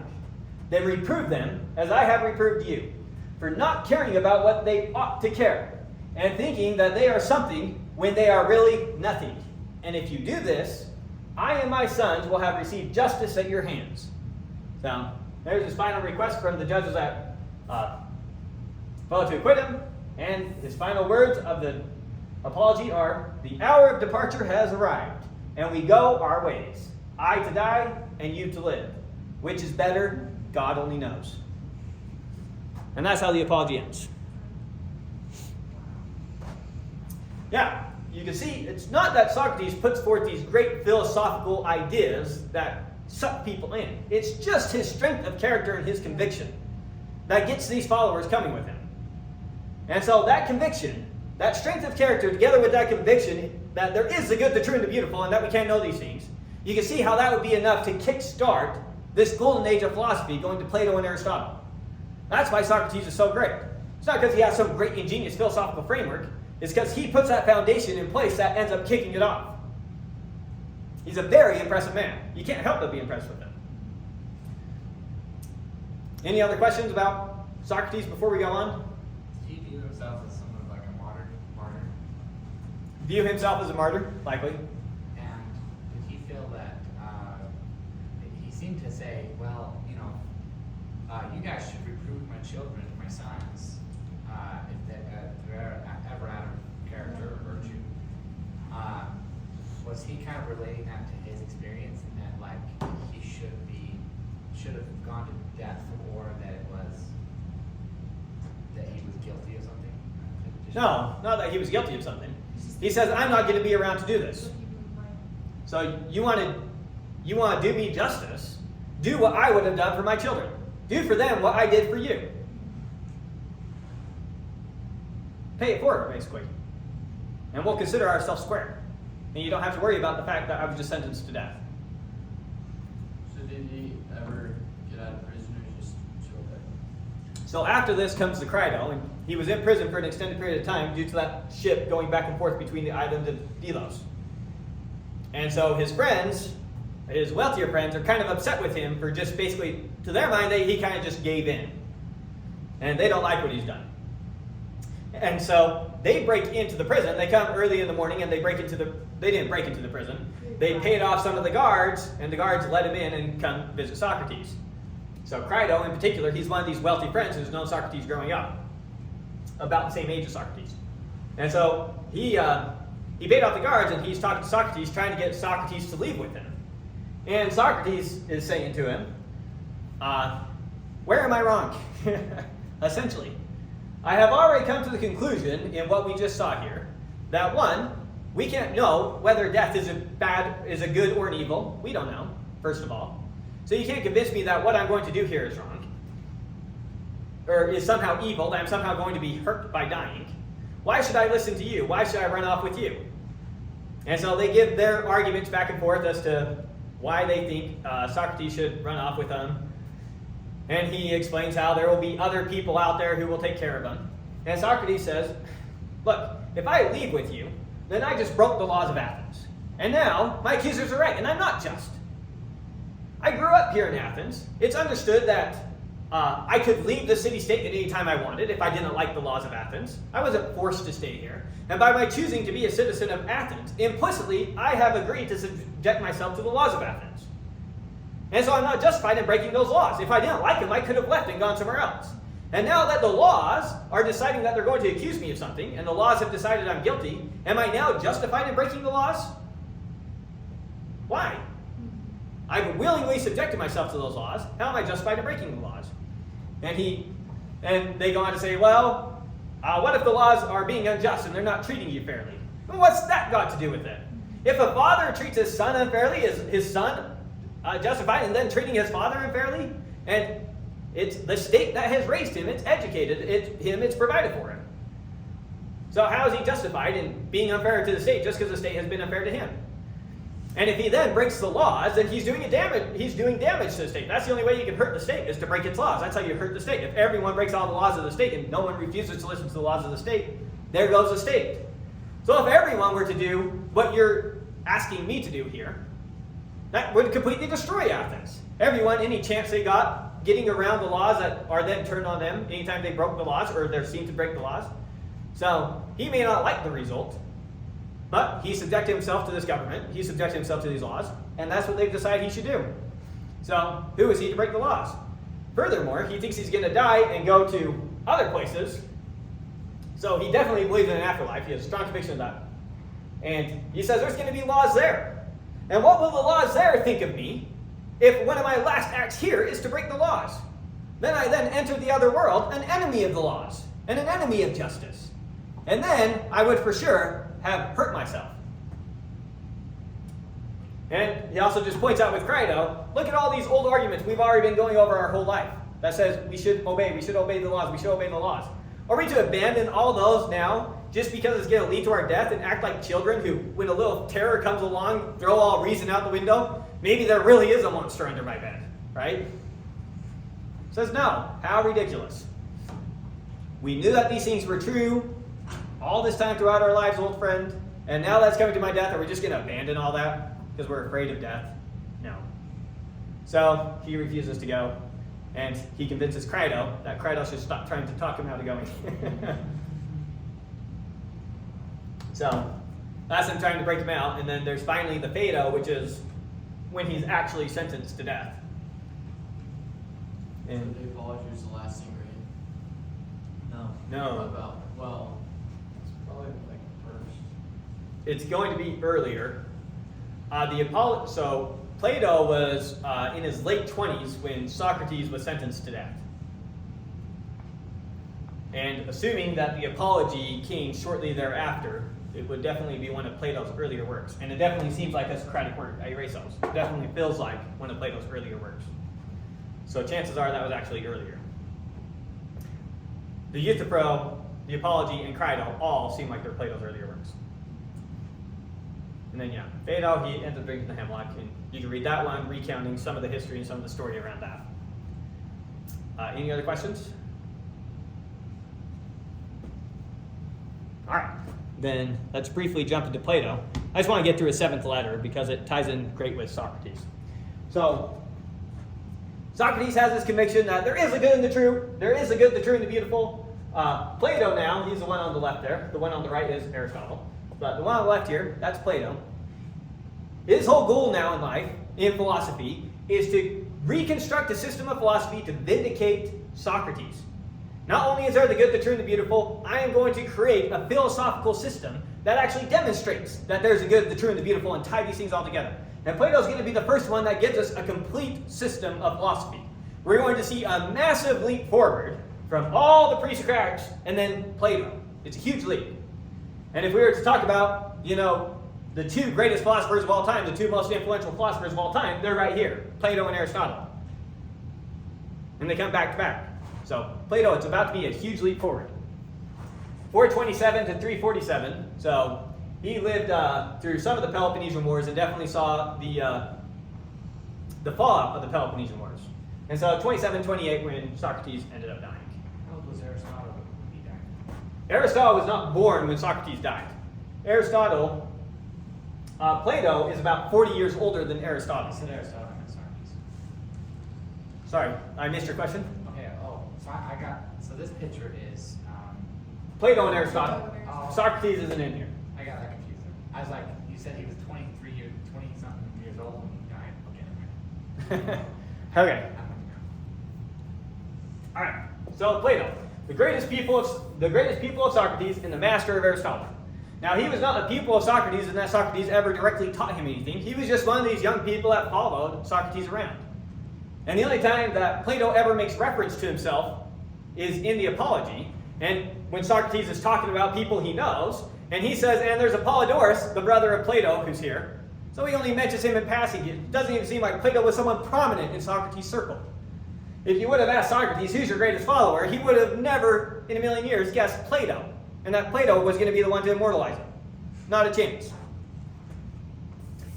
Then reprove them as I have reproved you, for not caring about what they ought to care, and thinking that they are something when they are really nothing. And if you do this, I and my sons will have received justice at your hands. So there's his final request from the judges that voted to acquit him, and his final words of the apology are, the hour of departure has arrived, and we go our ways, I to die, and you to live. Which is better? God only knows. And that's how the apology ends. Yeah, you can see it's not that Socrates puts forth these great philosophical ideas that suck people in. It's just his strength of character and his conviction that gets these followers coming with him. And so that conviction, that strength of character, together with that conviction that there is the good, the true, and the beautiful, and that we can't know these things, you can see how that would be enough to kickstart this golden age of philosophy going to Plato and Aristotle. That's why Socrates is so great. It's not because he has some great ingenious philosophical framework. It's because he puts that foundation in place that ends up kicking it off. He's a very impressive man. You can't help but be impressed with him. Any other questions about Socrates before we go on? Does he view himself as someone like a martyr? View himself as a martyr, likely. And did he feel that, he seemed to say, well, you know, you guys should reprove my children, my sons, if they're ever out of character or virtue. Was he kind of relating that to his experience and that like he should have gone to death, or that he was guilty of something? No, not that he was guilty of something. He says, I'm not going to be around to do this. So you want to do me justice, do what I would have done for my children. Do for them what I did for you. Pay it forward, basically. And we'll consider ourselves square. And you don't have to worry about the fact that I was just sentenced to death. So did he ever get out of prison or just chill there? So after this comes the Crito, and he was in prison for an extended period of time due to that ship going back and forth between the island of Delos. And so his friends, his wealthier friends, are kind of upset with him for just basically, to their mind, he kind of just gave in. And they don't like what he's done. And so they break into the prison. They come early in the morning and they didn't break into the prison. They paid off some of the guards, and the guards let him in and come visit Socrates. So Crito, in particular, he's one of these wealthy friends who's known Socrates growing up, about the same age as Socrates. And so he paid off the guards, and he's talking to Socrates, trying to get Socrates to leave with him. And Socrates is saying to him, where am I wrong? Essentially. I have already come to the conclusion in what we just saw here, that one, we can't know whether death is a good or an evil. We don't know, first of all. So you can't convince me that what I'm going to do here is wrong, or is somehow evil, that I'm somehow going to be hurt by dying. Why should I listen to you? Why should I run off with you? And so they give their arguments back and forth as to why they think Socrates should run off with them. And he explains how there will be other people out there who will take care of them. And Socrates says, look, if I leave with you, then I just broke the laws of Athens. And now my accusers are right, and I'm not just. I grew up here in Athens. It's understood that I could leave the city-state at any time I wanted if I didn't like the laws of Athens. I wasn't forced to stay here. And by my choosing to be a citizen of Athens, implicitly, I have agreed to subject myself to the laws of Athens. And so I'm not justified in breaking those laws. If I didn't like them, I could have left and gone somewhere else. And now that the laws are deciding that they're going to accuse me of something, and the laws have decided I'm guilty, am I now justified in breaking the laws? Why? I've willingly subjected myself to those laws. How am I justified in breaking the laws? And they go on to say, well, what if the laws are being unjust and they're not treating you fairly? Well, what's that got to do with it? If a father treats his son unfairly, is his son justified in then treating his father unfairly? And it's the state that has raised him, it's educated it's provided for him. So how is he justified in being unfair to the state just because the state has been unfair to him? And if he then breaks the laws, then he's doing damage to the state. That's the only way you can hurt the state, is to break its laws. That's how you hurt the state. If everyone breaks all the laws of the state and no one refuses to listen to the laws of the state, there goes the state. So if everyone were to do what you're asking me to do here, that would completely destroy Athens. Everyone, any chance they got, getting around the laws that are then turned on them anytime they broke the laws or they're seen to break the laws. So he may not like the result, but he subjected himself to this government, he subjected himself to these laws, and that's what they've decided he should do. So who is he to break the laws? Furthermore, he thinks he's going to die and go to other places. So he definitely believes in an afterlife. He has a strong conviction of that. And he says there's going to be laws there. And what will the laws there think of me if one of my last acts here is to break the laws? Then I then enter the other world, an enemy of the laws, and an enemy of justice. And then I would for sure have hurt myself. And he also just points out with Crito, look at all these old arguments we've already been going over our whole life that says we should obey the laws, we should obey the laws. Are we to abandon all those now just because it's going to lead to our death and act like children who, when a little terror comes along, throw all reason out the window? Maybe there really is a monster under my bed, right? Says no. How ridiculous. We knew that these things were true all this time throughout our lives, old friend, and now that's coming to my death. Are we just going to abandon all that because we're afraid of death? No. So he refuses to go, and he convinces Crito that Crito should stop trying to talk him out of going. So that's him trying to break him out, and then there's finally the Phaedo, which is when he's actually sentenced to death. So And the apology was the last thing, right? no, What about, well, it's probably like first. it's going to be earlier. So Plato was in his late 20s when Socrates was sentenced to death. And assuming that the apology came shortly thereafter, it would definitely be one of Plato's earlier works. And it definitely seems like a Socratic work. I erase those. It definitely feels like one of Plato's earlier works. So chances are that was actually earlier. The Euthyphro, the Apology, and Crito all seem like they're Plato's earlier works. And then, yeah, Phaedo, he ends up drinking the hemlock, and you can read that one, recounting some of the history and some of the story around that. Any other questions? All right, then let's briefly jump into Plato. I just want to get through his 7th letter because it ties in great with Socrates. So, Socrates has this conviction that there is a good and the true. There is a good, the true, and the beautiful. Plato now, he's the one on the left there. The one on the right is Aristotle. But the one on the left here, that's Plato. His whole goal now in life, in philosophy, is to reconstruct a system of philosophy to vindicate Socrates. Not only is there the good, the true, and the beautiful, I am going to create a philosophical system that actually demonstrates that there's a good, the true, and the beautiful, and tie these things all together. And Plato's going to be the first one that gives us a complete system of philosophy. We're going to see a massive leap forward from all the pre-Socratics and then Plato. It's a huge leap. And if we were to talk about, the 2 greatest philosophers of all time, the 2 most influential philosophers of all time, they're right here, Plato and Aristotle. And they come back to back. So Plato, it's about to be a huge leap forward. 427 to 347, so he lived through some of the Peloponnesian Wars and definitely saw the fallout of the Peloponnesian Wars. And so 27-28 when Socrates ended up dying. How old was Aristotle when he died? Aristotle was not born when Socrates died. Plato is about 40 years older than I Aristotle. said Aristotle and Socrates. Sorry, I missed your question. Okay, so this picture is, Plato and Aristotle. oh, Socrates isn't in here. I got that confused. I was like, you said he was 20-something years old when he died. Okay, never mind. Okay. I'm with you now. All right. So Plato, the greatest pupil of Socrates and the master of Aristotle. Now he was not a pupil of Socrates, and that Socrates ever directly taught him anything. He was just one of these young people that followed Socrates around. And the only time that Plato ever makes reference to himself is in the Apology, and when Socrates is talking about people he knows, and he says, and there's Apollodorus, the brother of Plato, who's here. So he only mentions him in passing. It doesn't even seem like Plato was someone prominent in Socrates' circle. If you would have asked Socrates, who's your greatest follower, he would have never in a million years guessed Plato, and that Plato was going to be the one to immortalize him. Not a chance.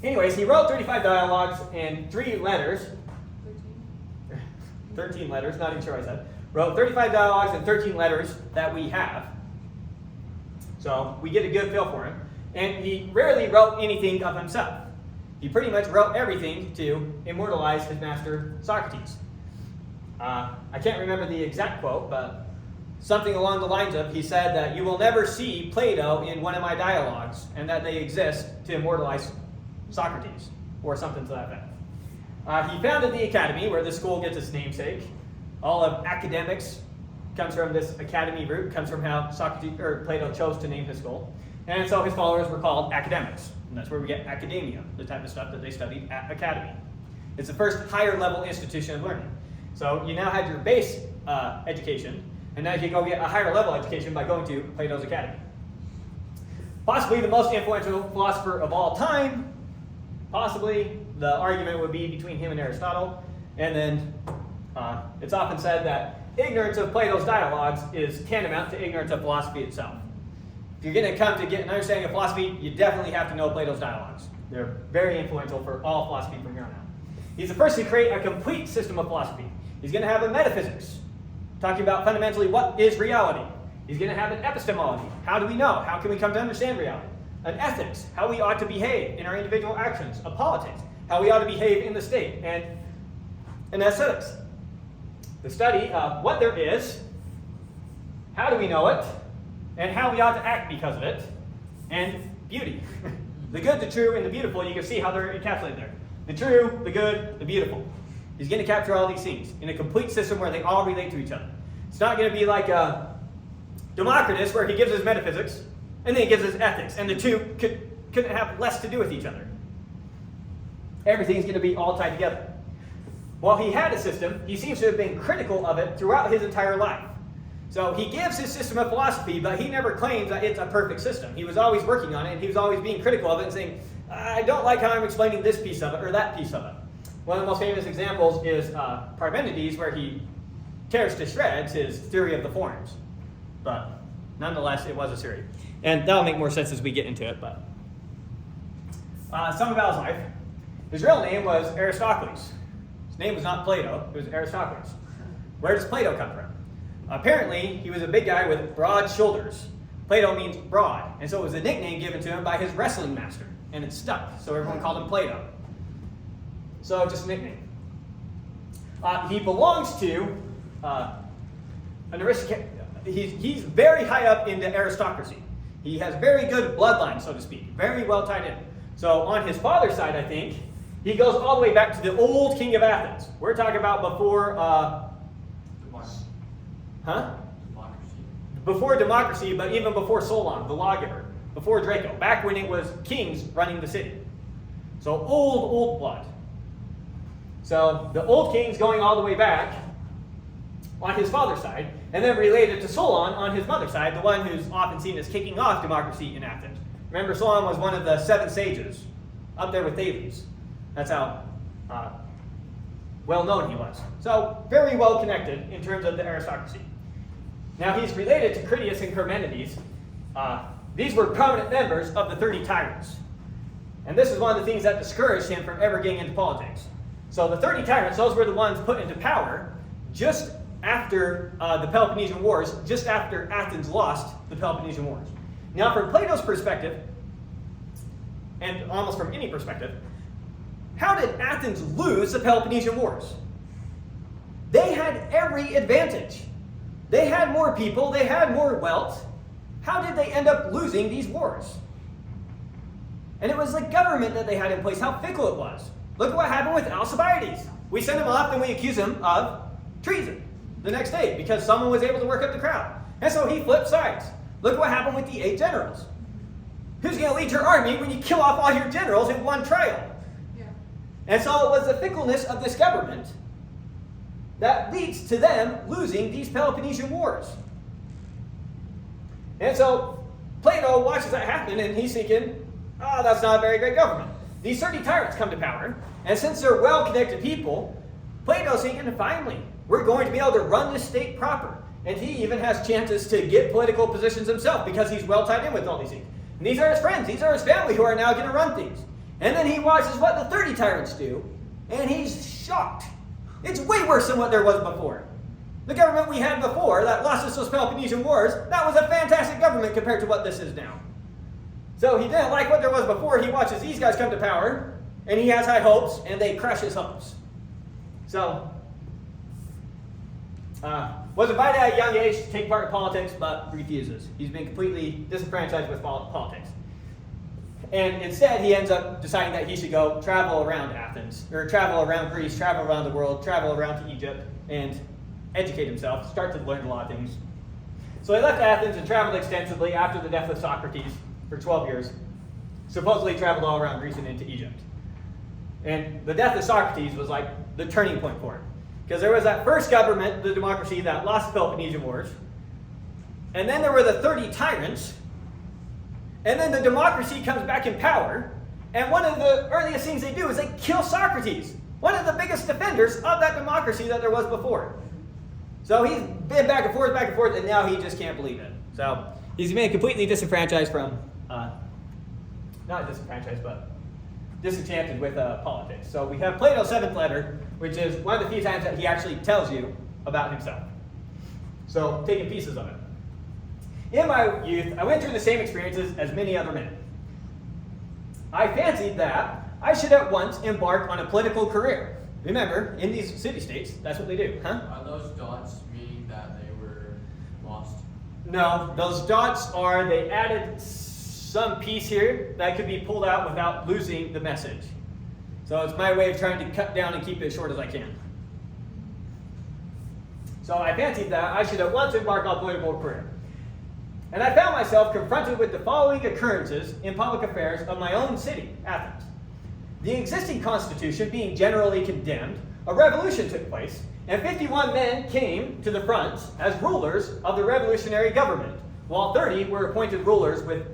Anyways, he wrote 35 dialogues and 3 letters. 13 letters, not even sure what I said. Wrote 35 dialogues and 13 letters that we have. So we get a good feel for him. And he rarely wrote anything of himself. He pretty much wrote everything to immortalize his master Socrates. I can't remember the exact quote, but something along the lines of, he said that you will never see Plato in one of my dialogues, and that they exist to immortalize Socrates, or something to that effect. He founded the academy, where the school gets its namesake. All of academics comes from this academy root, comes from how Plato chose to name his school. And so his followers were called academics. And that's where we get academia, the type of stuff that they studied at academy. It's the first higher level institution of learning. So you now had your base education, and now you can go get a higher level education by going to Plato's Academy. Possibly the most influential philosopher of all time. Possibly the argument would be between him and Aristotle. And then it's often said that ignorance of Plato's dialogues is tantamount to ignorance of philosophy itself. If you're going to come to get an understanding of philosophy, you definitely have to know Plato's dialogues. They're very influential for all philosophy from here on out. He's the first to create a complete system of philosophy. He's going to have a metaphysics, talking about fundamentally what is reality. He's going to have an epistemology. How do we know? How can we come to understand reality? An ethics, how we ought to behave in our individual actions. A politics, how we ought to behave in the state. And an aesthetics, the study of what there is, how do we know it, and how we ought to act because of it. And beauty. The good, the true, and the beautiful, you can see how they're encapsulated there. The true, the good, the beautiful. He's going to capture all these things in a complete system where they all relate to each other. It's not going to be like Democritus, where he gives his metaphysics, and then he gives his ethics, and the two couldn't have less to do with each other. Everything's going to be all tied together. While he had a system, he seems to have been critical of it throughout his entire life. So he gives his system of philosophy, but he never claims that it's a perfect system. He was always working on it, and he was always being critical of it and saying, I don't like how I'm explaining this piece of it or that piece of it. One of the most famous examples is Parmenides, where he tears to shreds his theory of the forms. But nonetheless, it was a theory. And that'll make more sense as we get into it. But some about his life. His real name was Aristocles. His name was not Plato, it was Aristocles. Where does Plato come from? Apparently, he was a big guy with broad shoulders. Plato means broad, and so it was a nickname given to him by his wrestling master, and it stuck, so everyone called him Plato. So, just a nickname. He belongs to an aristocrat. He's very high up into aristocracy. He has very good bloodline, so to speak, very well tied in. So, on his father's side, I think, he goes all the way back to the old king of Athens. We're talking about before... Before democracy, but even before Solon, the lawgiver. Before Draco. Back when it was kings running the city. So old blood. So the old kings going all the way back on his father's side, and then related to Solon on his mother's side, the one who's often seen as kicking off democracy in Athens. Remember, Solon was one of the 7 sages, up there with Thales. That's how well known he was. So very well connected in terms of the aristocracy. Now he's related to Critias and Parmenides. These were prominent members of the 30 tyrants. And this is one of the things that discouraged him from ever getting into politics. So the 30 tyrants, those were the ones put into power just after the Peloponnesian Wars, just after Athens lost the Peloponnesian Wars. Now from Plato's perspective, and almost from any perspective, how did Athens lose the Peloponnesian Wars? They had every advantage. They had more people, they had more wealth. How did they end up losing these wars? And it was the government that they had in place, how fickle it was. Look at what happened with Alcibiades. We send him off and we accuse him of treason the next day because someone was able to work up the crowd. And so he flipped sides. Look at what happened with the 8 generals. Who's going to lead your army when you kill off all your generals in one trial? Yeah. And so it was the fickleness of this government that leads to them losing these Peloponnesian Wars. And so Plato watches that happen and he's thinking, oh, that's not a very great government. These 30 tyrants come to power, and since they're well-connected people, Plato's thinking, finally, we're going to be able to run this state proper. And he even has chances to get political positions himself because he's well tied in with all these things. And these are his friends, these are his family who are now going to run things. And then he watches what the 30 tyrants do, and he's shocked. It's way worse than what there was before. The government we had before that lost us those Peloponnesian Wars, that was a fantastic government compared to what this is now. So he didn't like what there was before. He watches these guys come to power, and he has high hopes, and they crush his hopes. So, was invited at a young age to take part in politics, but refuses. He's been completely disenfranchised with politics. And instead, he ends up deciding that he should go travel around Athens, or travel around Greece, travel around the world, travel around to Egypt, and educate himself, start to learn a lot of things. So he left Athens and traveled extensively after the death of Socrates for 12 years. Supposedly traveled all around Greece and into Egypt. And the death of Socrates was like the turning point for it. Because there was that first government, the democracy, that lost the Peloponnesian Wars. And then there were the 30 tyrants. And then the democracy comes back in power. And one of the earliest things they do is they kill Socrates, one of the biggest defenders of that democracy that there was before. So he's been back and forth, and now he just can't believe it. So he's been completely disenfranchised from, not disenfranchised, but disenchanted with politics. So we have Plato's 7th letter, which is one of the few times that he actually tells you about himself. So taking pieces of it. In my youth, I went through the same experiences as many other men. I fancied that I should at once embark on a political career. Remember, in these city-states, that's what they do, huh? Are those dots meaning that they were lost? No, those dots are, they added some piece here that could be pulled out without losing the message. So it's my way of trying to cut down and keep it as short as I can. So I fancied that I should at once embark on a political career. And I found myself confronted with the following occurrences in public affairs of my own city, Athens. The existing constitution being generally condemned, a revolution took place, and 51 men came to the front as rulers of the revolutionary government, while 30 were appointed rulers with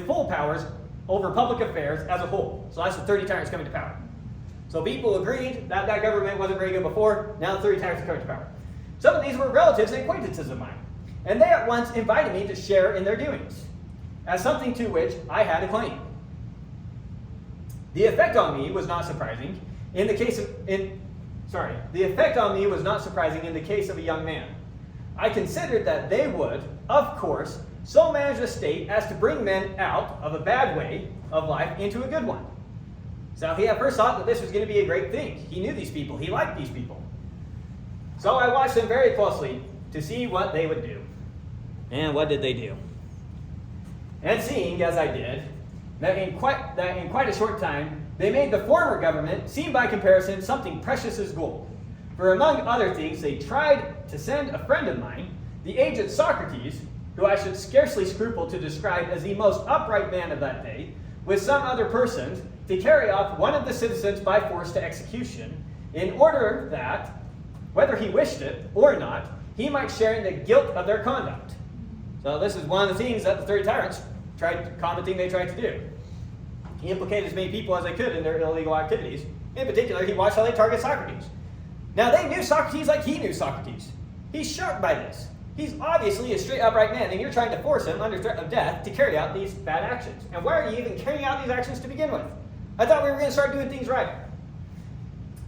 full powers over public affairs as a whole. So that's the 30 tyrants coming to power. So people agreed that that government wasn't very good before, now the 30 tyrants are coming to power. Some of these were relatives and acquaintances of mine, and they at once invited me to share in their doings, as something to which I had a claim. The effect on me was not surprising in the case of a young man. I considered that they would, of course, so manage the state as to bring men out of a bad way of life into a good one. So he at first thought that this was going to be a great thing. He knew these people. He liked these people. So I watched them very closely to see what they would do. And what did they do? And seeing, as I did, that in quite a short time, they made the former government seem by comparison something precious as gold. For among other things, they tried to send a friend of mine, the aged Socrates, who I should scarcely scruple to describe as the most upright man of that day, with some other persons, to carry off one of the citizens by force to execution, in order that, whether he wished it or not, he might share in the guilt of their conduct. So this is one of the things that the 30 tyrants common thing they tried to do. He implicated as many people as they could in their illegal activities. In particular, he watched how they target Socrates. Now, they knew Socrates like he knew Socrates. He's shocked by this. He's obviously a straight upright man, and you're trying to force him under threat of death to carry out these bad actions. And why are you even carrying out these actions to begin with? I thought we were going to start doing things right.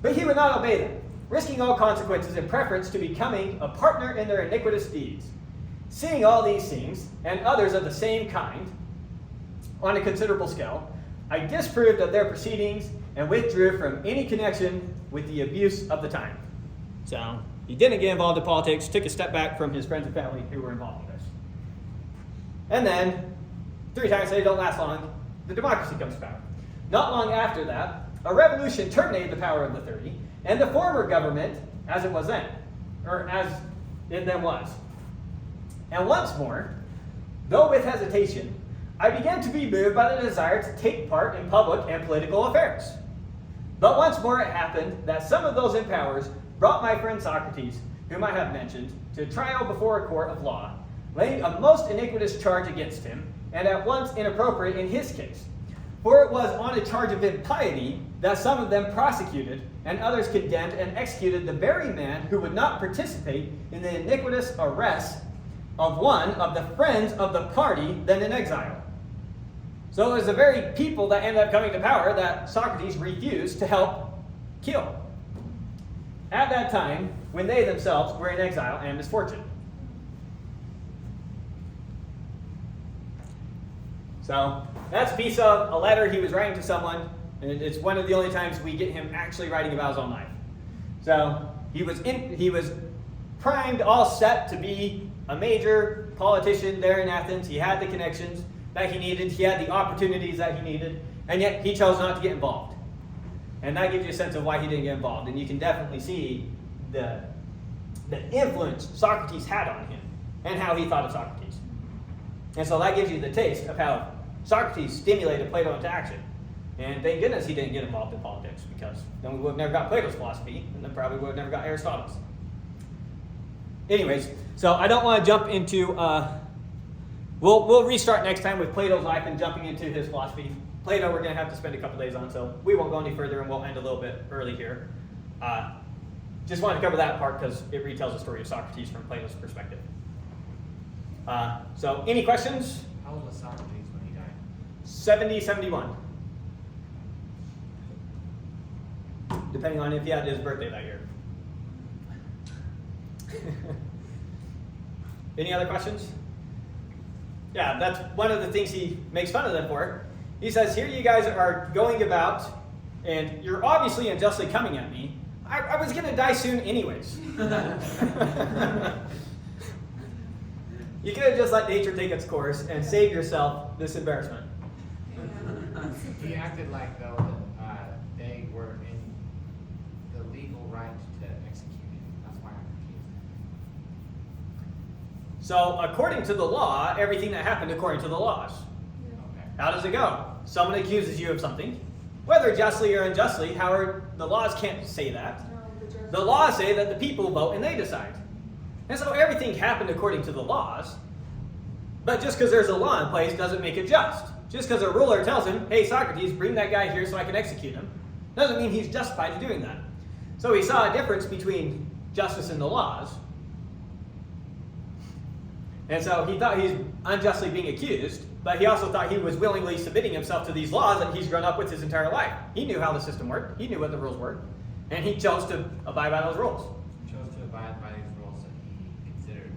But he would not obey them, risking all consequences in preference to becoming a partner in their iniquitous deeds. Seeing all these things, and others of the same kind, on a considerable scale, I disapproved of their proceedings and withdrew from any connection with the abuse of the time. So he didn't get involved in politics, took a step back from his friends and family who were involved in this. And then, 3 times they don't last long, the democracy comes to power. Not long after that, a revolution terminated the power of the 30, and the former government, as it was then, or as it then was. And once more, though with hesitation, I began to be moved by the desire to take part in public and political affairs. But once more it happened that some of those in powers brought my friend Socrates, whom I have mentioned, to trial before a court of law, laying a most iniquitous charge against him, and at once inappropriate in his case. For it was on a charge of impiety that some of them prosecuted, and others condemned and executed the very man who would not participate in the iniquitous arrest of one of the friends of the party then in exile. So it was the very people that ended up coming to power that Socrates refused to help kill at that time when they themselves were in exile and misfortune. So that's a piece of a letter he was writing to someone, and it's one of the only times we get him actually writing about his own life. So he was primed, all set to be a major politician there in Athens. He had the connections that he needed. He had the opportunities that he needed, and yet he chose not to get involved. And that gives you a sense of why he didn't get involved. And you can definitely see the influence Socrates had on him and how he thought of Socrates. And so that gives you the taste of how Socrates stimulated Plato into action. And thank goodness he didn't get involved in politics, because then we would have never got Plato's philosophy, and then probably would have never got Aristotle's. Anyways, so I don't want to jump into, we'll restart next time with Plato's life and jumping into his philosophy. Plato we're going to have to spend a couple days on, so we won't go any further, and we'll end a little bit early here. Just wanted to cover that part because it retells the story of Socrates from Plato's perspective. So any questions? How old was Socrates when he died? 70, 71. Depending on if he had his birthday that year. Any other questions? Yeah, that's one of the things he makes fun of them for. He says, here you guys are going about, and you're obviously unjustly coming at me. I was going to die soon anyways. You could have just let nature take its course and save yourself this embarrassment. He acted like, though, that they were in the legal right to execute him. That's why I'm confused. So according to the law, everything that happened according to the laws. Okay. How does it go? Someone accuses you of something, whether justly or unjustly. However, the laws can't say that. The laws say that the people vote and they decide. And so everything happened according to the laws. But just because there's a law in place doesn't make it just. Just because a ruler tells him, hey, Socrates, bring that guy here so I can execute him, doesn't mean he's justified in doing that. So he saw a difference between justice and the laws. And so he thought he's unjustly being accused, but he also thought he was willingly submitting himself to these laws that he's grown up with his entire life. He knew how the system worked. He knew what the rules were. And he chose to abide by those rules. He chose to abide by these rules that he considered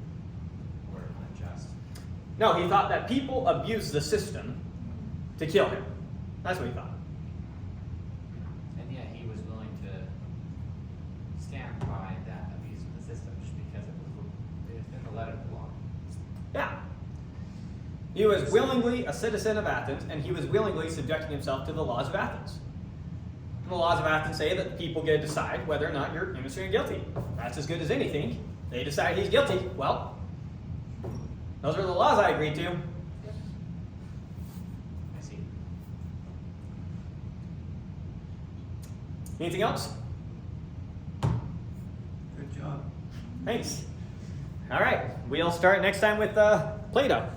were unjust. No, he thought that people abused the system to kill him. That's what he thought. And yet he was willing to stand by that abuse of the system just because it was in the letter of the law. Yeah. He was willingly a citizen of Athens, and he was willingly subjecting himself to the laws of Athens. And the laws of Athens say that the people get to decide whether or not you're innocent or guilty. That's as good as anything. They decide he's guilty. Well, those are the laws I agreed to. I see. Anything else? Good job. Thanks. All right. We'll start next time with Plato.